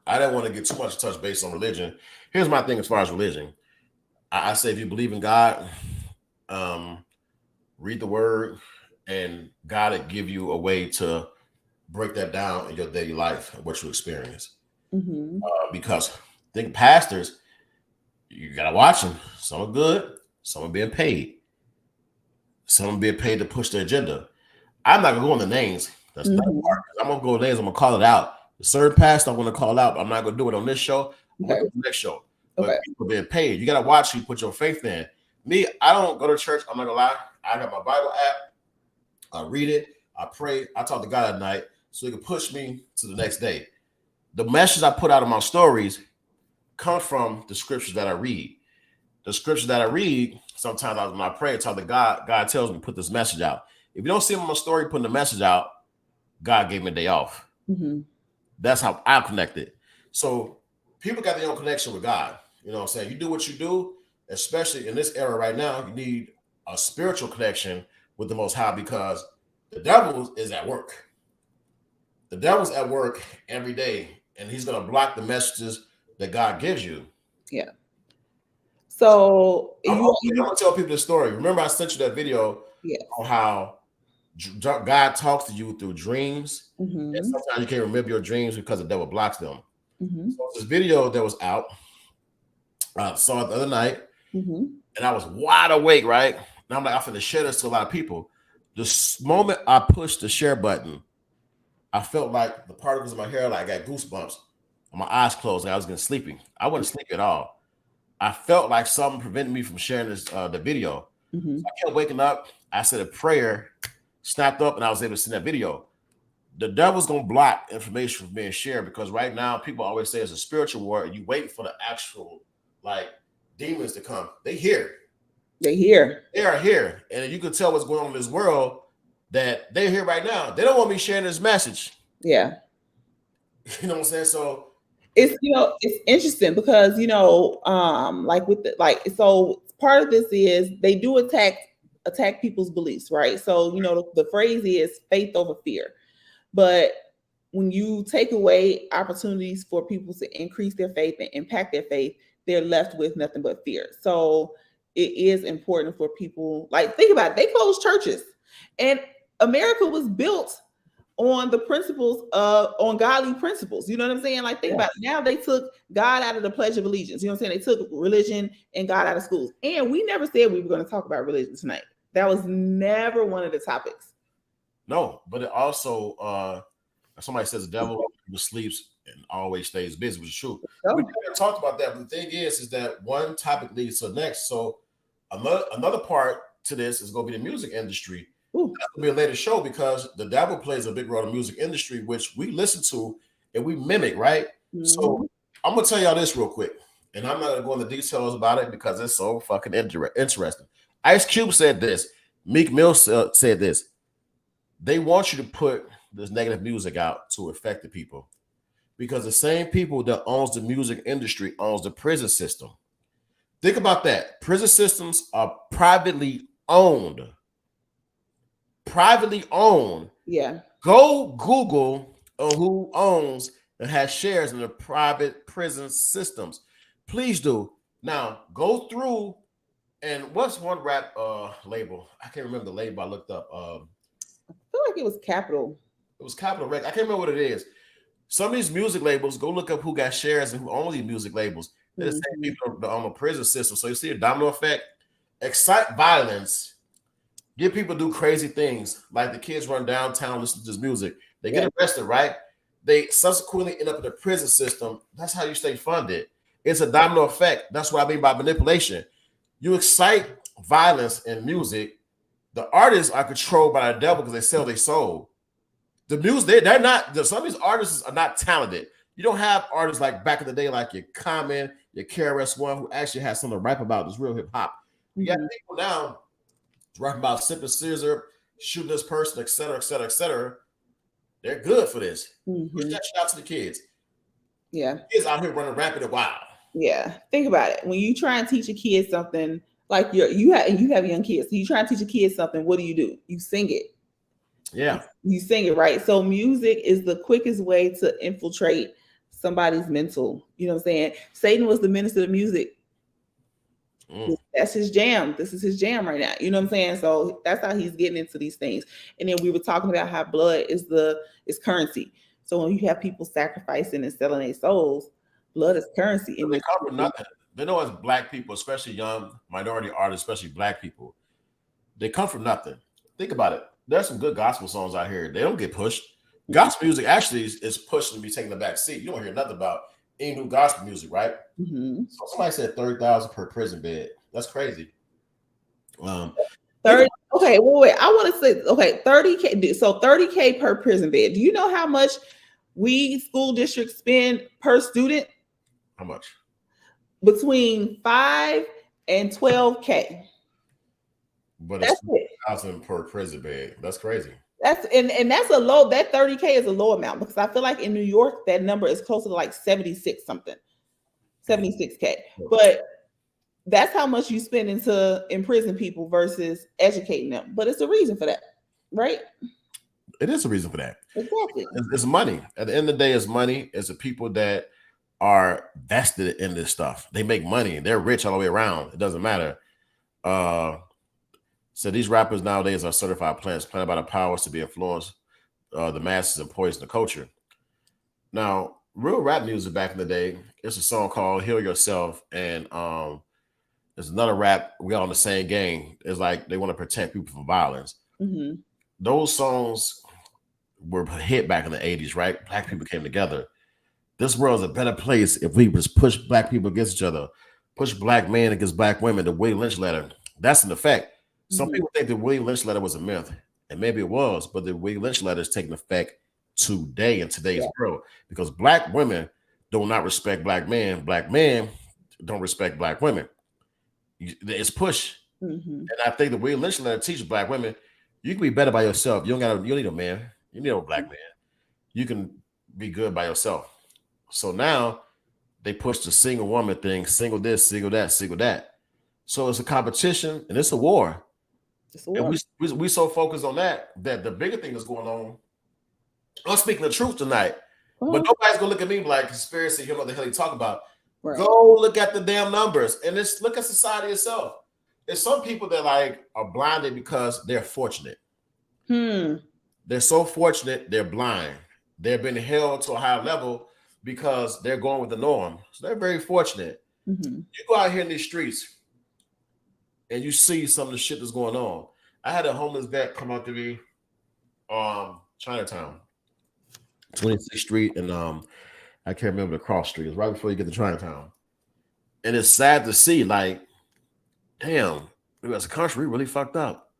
I don't want to get too much touch based on religion. Here's my thing as far as religion. I say if you believe in God, read the word, and God will give you a way to break that down in your daily life and what you experience. Because I think pastors, you gotta watch them. Some are good, some are being paid. Some are being paid to push their agenda. I'm not gonna go into names. That's not part. I'm gonna go names. I'm gonna call it out. The certain pastor I'm gonna call out. I'm not gonna do it on this show. I'm gonna do it on the next show. But people being paid. You gotta watch who you put your faith in. Me, I don't go to church. I'm not gonna lie. I got my Bible app. I read it. I pray. I talk to God at night so He can push me to the next day. The message I put out of my stories come from the scriptures that I read. The scriptures that I read, sometimes when I pray, I talk to God. God tells me put this message out. If you don't see my story putting the message out, God gave me a day off. That's how I connected. So people got their own connection with God. You know what I'm saying? You do what you do, especially in this era right now, you need a spiritual connection with the Most High because the devil is at work. The devil's at work every day, and he's going to block the messages that God gives you.
Yeah. So
I'm going to tell people the story. Remember I sent you that video on how God talks to you through dreams, and sometimes you can't remember your dreams because the devil blocks them. So this video that was out, I saw it the other night, and I was wide awake, right? And I'm like, I'm going to share this to a lot of people. The moment I pushed the share button, I felt like the particles in my hair, like I got goosebumps, and my eyes closed, like I was getting sleepy. I wasn't sleepy at all. I felt like something prevented me from sharing this the video. So I kept waking up. I said a prayer, snapped up, and I was able to send that video. The devil's gonna block information from being shared because right now people always say it's a spiritual war, and you wait for the actual like demons to come. They here.
They here.
They are here, and you can tell what's going on in this world that they're here right now. They don't want me sharing this message.
Yeah.
You know what I'm saying? So
it's it's interesting because like with the so part of this is they do attack people's beliefs, right? So the phrase is faith over fear. But when you take away opportunities for people to increase their faith and impact their faith, they're left with nothing but fear. So it is important for people, like, think about it. They closed churches, and America was built on the principles on godly principles. You know what I'm saying? Like, think about it. Now they took God out of the Pledge of Allegiance. You know what I'm saying? They took religion and God out of schools. And we never said we were going to talk about religion tonight. That was never one of the topics.
No, but it also somebody says the devil sleeps and always stays busy, which is true. We never talked about that, but the thing is that one topic leads to the next. So another part to this is going to be the music industry. That's going to be a later show because the devil plays a big role in the music industry, which we listen to and we mimic, right? Mm-hmm. So I'm going to tell y'all this real quick, and I'm not going to go into details about it because it's so fucking interesting. Ice Cube said this. Meek Mill said this. They want you to put this negative music out to affect the people because the same people that owns the music industry owns the prison system. Think about that. Prison systems are privately owned. Yeah. Go Google who owns and has shares in the private prison systems. Please do. Now go through and what's one rap label? I can't remember the label I looked up. I
feel like it was Capitol.
It was Capitol Records. I can't remember what it is. Some of these music labels, go look up who got shares and who own these music labels. They're the same people that own the prison system. So you see a domino effect, excite violence, get people to do crazy things. Like the kids run downtown, listen to this music. They get arrested, right? They subsequently end up in the prison system. That's how you stay funded. It's a domino effect. That's what I mean by manipulation. You excite violence in music. The artists are controlled by the devil because they sell their soul. The music, they're not, some of these artists are not talented. You don't have artists like back in the day, like your Common, your KRS-One, who actually has something to rap about. This real hip hop. You got people now rapping about sipping scissor, shooting this person, et cetera, et cetera, et cetera. They're good for this. Push that shit out to the kids.
Yeah.
Kids out here running rapid and wild.
Yeah. Think about it. When you try and teach a kid something, like you have young kids, so you try and teach a kid something, what do? You sing it.
Yeah.
You sing it, right? So music is the quickest way to infiltrate somebody's mental. You know what I'm saying? Satan was the minister of music. That's his jam. This is his jam right now. You know what I'm saying? So that's how he's getting into these things. And then we were talking about how blood is currency. So when you have people sacrificing and selling their souls, blood is currency.
They cover nothing. They know as black people, especially young minority artists, especially black people, they come from nothing. Think about it. There's some good gospel songs out here. They don't get pushed. Gospel music actually is pushed to be taking the back seat. You don't hear nothing about any new gospel music, right? So somebody said 30,000 per prison bed. That's crazy.
30. Okay, wait. I want to say 30K. So 30K per prison bed. Do you know how much we school districts spend per student?
How much?
Between 5 and 12K.
But it's 2,000 per prison bed. That's crazy.
That's that's a low. That 30K is a low amount because I feel like in New York that number is closer to like 76 something, 76K. But that's how much you spend into imprison people versus educating them. But it's a reason for that, right?
It is a reason for that.
Exactly.
It's money. At the end of the day, it's money. It's the people that are vested in this stuff. They make money. They're rich all the way around. It doesn't matter. So these rappers nowadays are certified plants planted by the powers to be influenced the masses and poison the culture. Now, real rap music back in the day, it's a song called Heal Yourself. And there's another rap, we all in the same game. It's like they want to protect people from violence. Those songs were hit back in the 80s, right? Black people came together. This world's a better place if we just push black people against each other, push black men against black women, the Willie Lynch letter. That's an effect. Some people think the William Lynch letter was a myth, and maybe it was, but the William Lynch letter is taking effect today in today's world because black women do not respect black men don't respect black women. It's push. And I think the William Lynch letter teaches black women you can be better by yourself. You don't need a man. You need a black man. You can be good by yourself. So now they push the single woman thing, single this, single that, single that. So it's a competition and it's a war. And we so focused on that the bigger thing that's going on. I'm speaking the truth tonight, but nobody's gonna look at me like conspiracy. You know what the hell he talk about? Right. Go look at the damn numbers and let's look at society itself. There's some people that like are blinded because they're fortunate. They're so fortunate they're blind. They've been held to a high level because they're going with the norm. So they're very fortunate. You go out here in these streets and you see some of the shit that's going on. I had a homeless vet come out to me, Chinatown, 26th Street, and I can't remember the cross street. It's right before you get to Chinatown. And it's sad to see, like, damn, as a country, we really fucked up.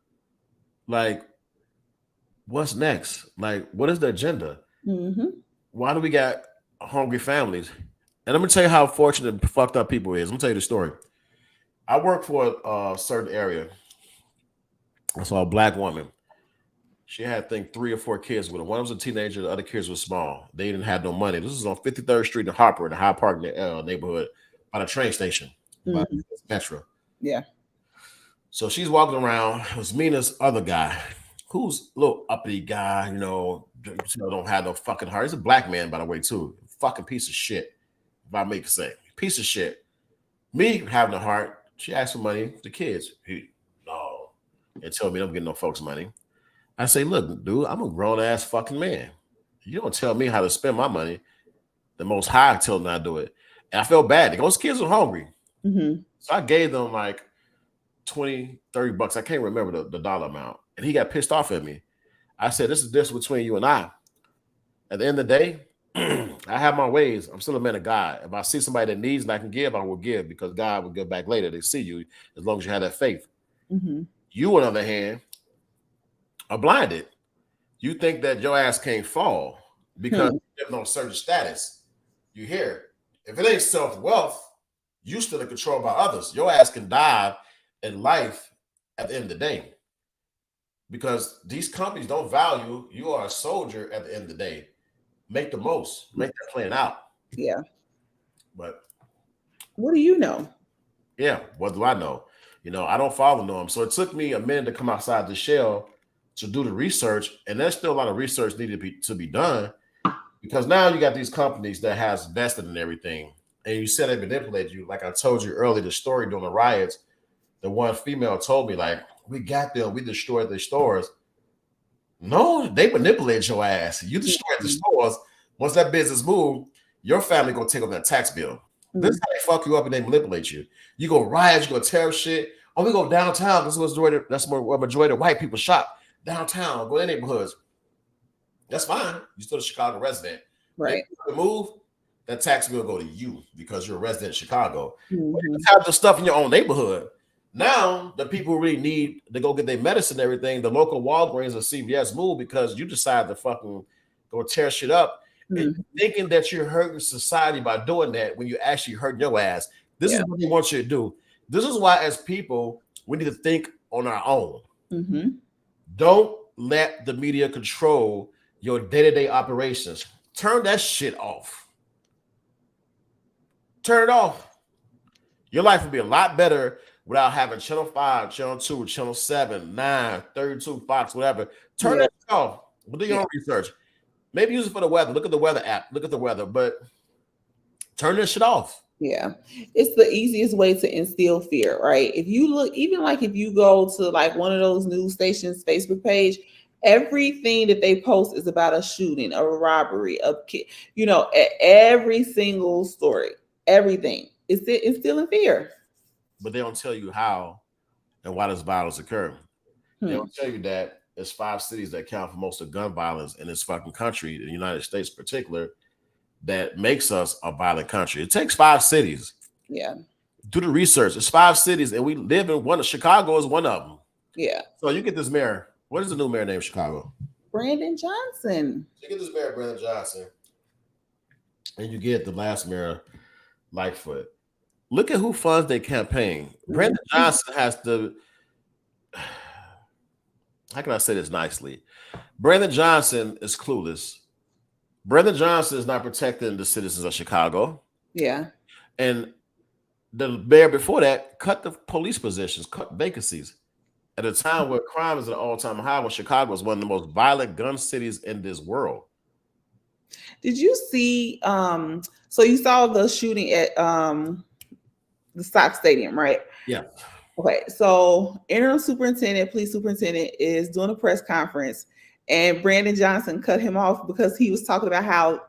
Like, what's next? Like, what is the agenda? Why do we got hungry families? And I'm gonna tell you how fortunate and fucked up people is. I'm gonna tell you the story. I work for a certain area. I saw a black woman. She had, I think, 3 or 4 kids with her. One was a teenager, the other kids were small. They didn't have no money. This is on 53rd Street in Harper, in the Hyde Park neighborhood, by the train station, by Metro.
Yeah.
So she's walking around. It was me and this other guy, who's a little uppity guy, don't have no fucking heart. He's a black man, by the way, too. Fucking piece of shit, if I make a say. Piece of shit. Me having a heart. She asked for money. The kids, no, and tell me I'm getting no folks' money. I say, look, dude, I'm a grown ass fucking man. You don't tell me how to spend my money. The Most High told me I do it, and I felt bad. Those kids were hungry, so I gave them like $20, $30. I can't remember the dollar amount, and he got pissed off at me. I said, this is this between you and I. At the end of the day, I have my ways. I'm still a man of God. If I see somebody that needs and I can give, I will give because God will give back later. They see you as long as you have that faith. You, on the other hand, are blinded. You think that your ass can't fall because you have no certain status. You hear it. If it ain't self-wealth, you still in control by others. Your ass can die in life at the end of the day because these companies don't value you are a soldier at the end of the day. Make the most. Make that plan out.
Yeah.
But
what do you know?
Yeah, what do I know? I don't follow norms. So it took me a minute to come outside the shell to do the research, and there's still a lot of research needed to be done because now you got these companies that has vested in everything, and you said they manipulate you. Like I told you earlier, the story during the riots, the one female told me, like, we got them, we destroyed the stores. No, they manipulate your ass. You destroyed the stores. Once that business moved, your family gonna take over that tax bill. This is how they fuck you up and they manipulate you. You go riot, you go tear shit. Oh, we go downtown. That's where majority of white people shop. Downtown, go to neighborhoods. That's fine. You're still a Chicago resident.
Right.
If you move, that tax bill go to you because you're a resident of Chicago. You have the stuff in your own neighborhood. Now, the people who really need to go get their medicine and everything, the local Walgreens or CVS move because you decide to fucking go tear shit up and thinking that you're hurting society by doing that when you actually hurting your ass. This is what they want you to do. This is why, as people, we need to think on our own. Don't let the media control your day-to-day operations. Turn that shit off. Turn it off. Your life would be a lot better without having Channel 5, Channel 2, Channel 7, 9, 32, Fox, whatever. Turn that off. We'll do your own research. Maybe use it for the weather. Look at the weather app. Look at the weather. But turn this shit off.
Yeah. It's the easiest way to instill fear, right? If you look, even like if you go to like one of those news stations' Facebook page, everything that they post is about a shooting, a robbery, every single story, everything is instilling fear.
But they don't tell you how and why does violence occur. They don't tell you that there's 5 cities that account for most of gun violence in this fucking country, the United States in particular, that makes us a violent country. It takes 5 cities.
Yeah.
Do the research. It's 5 cities, and we live in one. Chicago is one of them.
Yeah.
So you get this mayor. What is the new mayor named Chicago?
Brandon Johnson.
You get this mayor, Brandon Johnson, and you get the last mayor, Lightfoot. Look at who funds their campaign. Brandon Johnson has to. How can I say this nicely? Brandon Johnson is clueless. Brandon Johnson is not protecting the citizens of Chicago.
Yeah.
And the mayor before that cut the police positions, cut vacancies at a time where crime is at an all-time high, when Chicago is one of the most violent gun cities in this world.
Did you see so you saw the shooting at the Sox Stadium, right?
Yeah.
Okay, so interim superintendent, police superintendent is doing a press conference, and Brandon Johnson cut him off because he was talking about how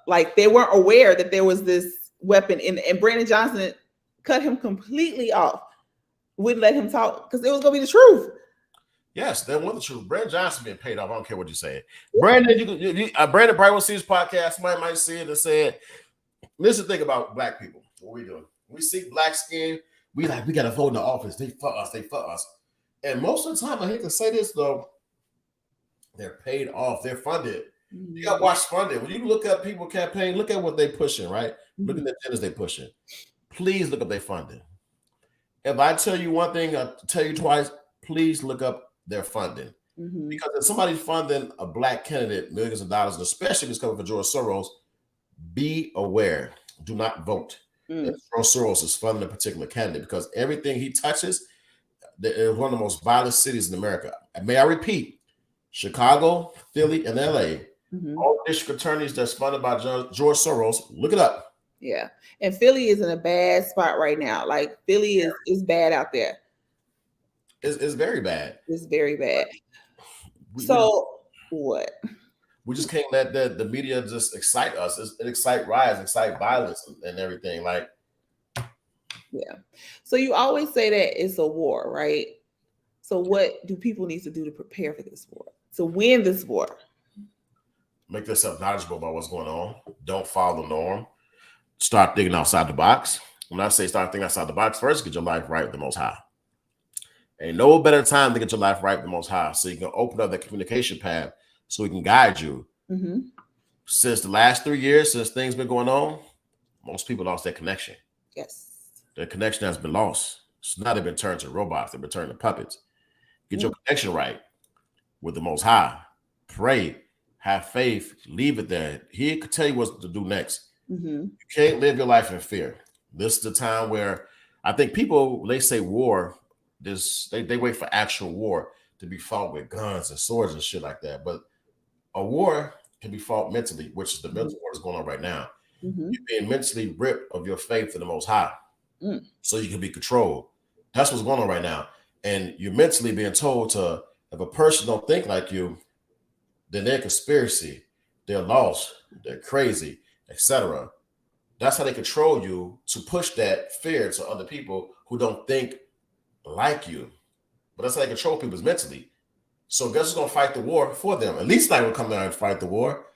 like they weren't aware that there was this weapon in, and Brandon Johnson cut him completely off, wouldn't let him talk because it was gonna be the truth.
Yes, that was the truth. Brandon Johnson being paid off. I don't care what you say. Brandon, Brandon probably will see his podcast. Somebody might see it and say, "This is the thing about black people. What we doing? We see black skin. We gotta vote in the office. They fuck us. They fuck us." And most of the time, I hate to say this though, they're paid off. They're funded. You got to watch funding. When you look up people campaign, look at what they pushing, right? Look at the agendas they pushing. Please look up their funding. If I tell you one thing, I'll tell you twice, please look up their funding. Because if somebody's funding a black candidate millions of dollars, and especially if it's coming for George Soros, be aware. Do not vote. George Soros is funding a particular candidate because everything he touches is one of the most violent cities in America. And may I repeat, Chicago, Philly, and LA, all district attorneys that's funded by George Soros, look it up.
Yeah. And Philly is in a bad spot right now. Like Philly is bad out there.
It's very bad.
It's very bad. What?
We just can't let the media just excite us. It excite riots, excite violence and everything. Like,
yeah. So you always say that it's a war, right? So what do people need to do to prepare for this war? To win this war?
Make yourself knowledgeable about what's going on. Don't follow the norm. Start thinking outside the box. When I say start thinking outside the box, first get your life right with the Most High. Ain't no better time to get your life right with the Most High, so you can open up that communication path so we can guide you. Since the last 3 years, since things been going on, most people lost their connection.
Yes.
Their connection has been lost. So now they've been turned to robots. They've been turned to puppets. Get your connection right with the Most High. Pray. Have faith. Leave it there. He could tell you what to do next. You can't live your life in fear. This is the time where I think people, they say war, they wait for actual war to be fought with guns and swords and shit like that. But a war can be fought mentally, which is the mental war that's going on right now. You're being mentally ripped of your faith in the Most High, so you can be controlled. That's what's going on right now. And you're mentally being told to, if a person don't think like you, then they're conspiracy, they're lost, they're crazy, etc. That's how they control you, to push that fear to other people who don't think like you. But that's how they control people, is mentally. So guess who's gonna fight the war for them? At least I will come down and fight the war.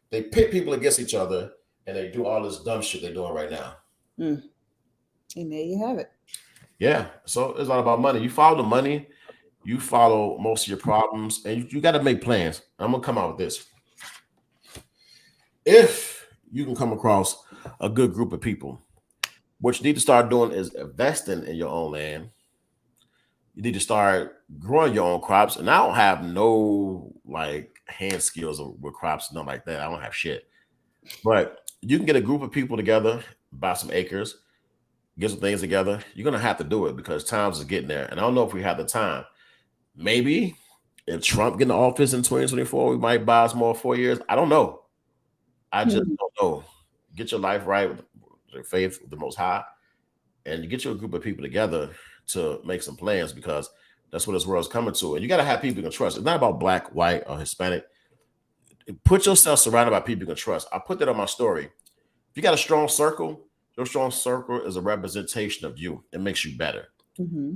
They pit people against each other and they do all this dumb shit they're doing right now.
And there you have it.
Yeah. So it's all about money. You follow the money, you follow most of your problems, and you got to make plans. I'm gonna come out with this. If you can come across a good group of people, what you need to start doing is investing in your own land. You need to start growing your own crops. And I don't have no like hand skills with crops, nothing like that. I don't have shit. But you can get a group of people together, buy some acres, get some things together. You're gonna have to do it because times is getting there. And I don't know if we have the time. Maybe if Trump get in office in 2024, we might buy some more 4 years. I don't know. I just don't know. Get your life right with your faith with the Most High, and you get your group of people together to make some plans, because that's what this world's coming to. And you got to have people you can trust. It's not about black, white, or Hispanic. Put yourself surrounded by people you can trust. I put that on my story. If you got a strong circle, your strong circle is a representation of you. It makes you better.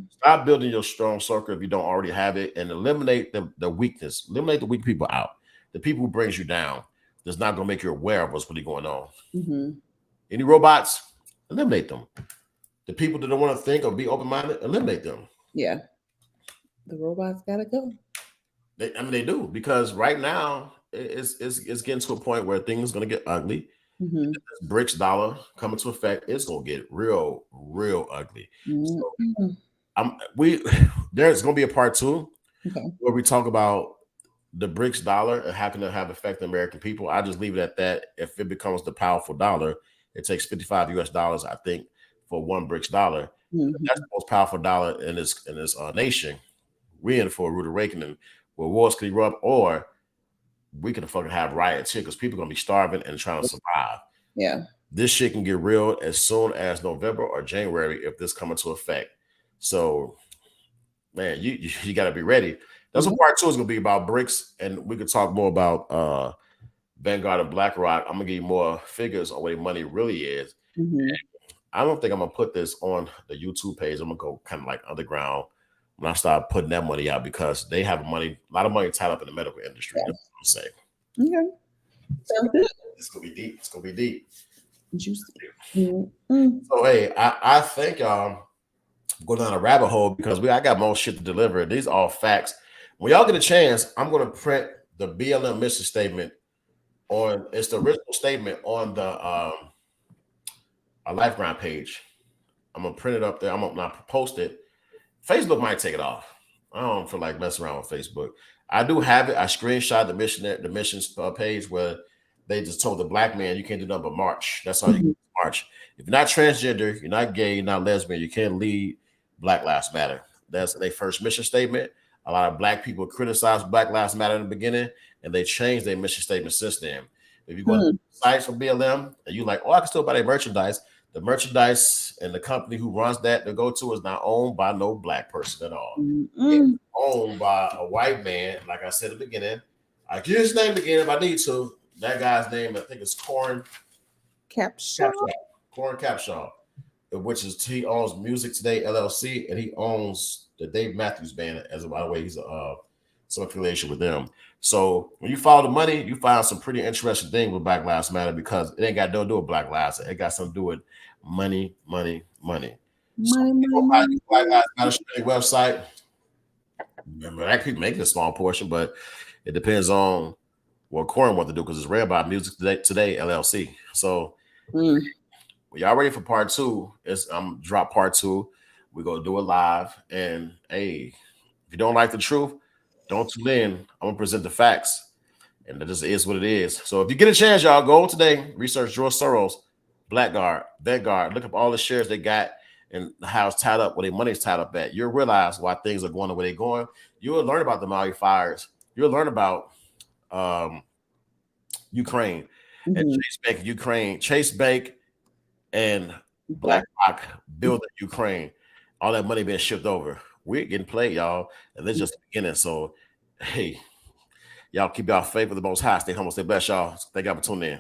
Stop building your strong circle if you don't already have it, and eliminate the weakness. Eliminate the weak people out. The people who brings you down. That's not going to make you aware of what's really going on. Any robots, eliminate them. The people that don't want to think or be open-minded, eliminate them.
Yeah. The robots gotta go.
They do, because right now it's getting to a point where things going to get ugly.
Mhm.
This BRICS dollar coming to effect, it's going to get real ugly. So
Mhm.
there's going to be a part 2
Okay.
where we talk about the BRICS dollar and how can it have effect on American people. I just leave it at that. If it becomes the powerful dollar, it takes 55 US dollars, I think, for one BRICS dollar.
Mhm.
That's the most powerful dollar in this nation. We're in for a rude awakening where wars could erupt, or we could fucking have riots here because people are gonna be starving and trying to survive.
Yeah.
This shit can get real as soon as November or January if this come into effect. So, man, you got to be ready. That's what part 2 is gonna be about, BRICS, and we could talk more about Vanguard and BlackRock. I'm gonna give you more figures on where the money really is.
Mhm.
I don't think I'm gonna put this on the YouTube page. I'm gonna go kind of like underground when I start putting that money out, because they have a lot of money tied up in the medical industry.
Yeah.
That's what I'm saying.
Okay. Sounds good.
It's gonna be deep. It's gonna be deep.
Juicy. Mhm.
So hey, I think go down a rabbit hole because I got more shit to deliver. These are all facts. When y'all get a chance, I'm gonna print the BLM mission statement on. It's the original statement on the a LifeGrind page. I'm gonna print it up there. I'm gonna not post it. Facebook might take it off. I don't feel like messing around with Facebook. I do have it. I screenshot the missions page where they just told the black man you can't do nothing but march. That's all you can do, march. If you're not transgender, you're not gay, you're not lesbian, you can't lead Black Lives Matter. That's their first mission statement. A lot of black people criticized Black Lives Matter in the beginning, and they changed their mission statement since then. If you go to the sites for BLM and you like, oh, I can still buy their merchandise. The merchandise and the company who runs that to go to is not owned by no black person at all. It's owned by a white man. Like I said at the beginning, I give his name again if I need to. That guy's name, I think, is Corn
Capshaw.
Corn Capshaw, which is he owns Music Today LLC, and he owns the Dave Matthews Band. As by the way, he's some affiliation with them. So when you follow the money, you find some pretty interesting things with Black Lives Matter, because it ain't got nothing to do with Black Lives. It got something to do with money. So Black Lives Matter website. Remember, that could make it a small portion, but it depends on what Corn wants to do, because it's ran by Music Today LLC. So y'all ready for part 2? I'm drop part 2. We're gonna do it live. And hey, if you don't like the truth, don't tune in. I'm gonna present the facts, and that just is what it is. So if you get a chance, y'all go on today, research George Soros, Vanguard, look up all the shares they got and how it's tied up, where their money's tied up at. You'll realize why things are going the way they're going. You'll learn about the Maui fires. You'll learn about Ukraine and Chase Bank, Ukraine, Chase Bank and BlackRock building Ukraine. All that money being shipped over. We're getting played, y'all, and this is just the beginning. So, hey, y'all keep y'all faith with the Most High. Stay humble, stay blessed, y'all. Thank y'all for tuning in.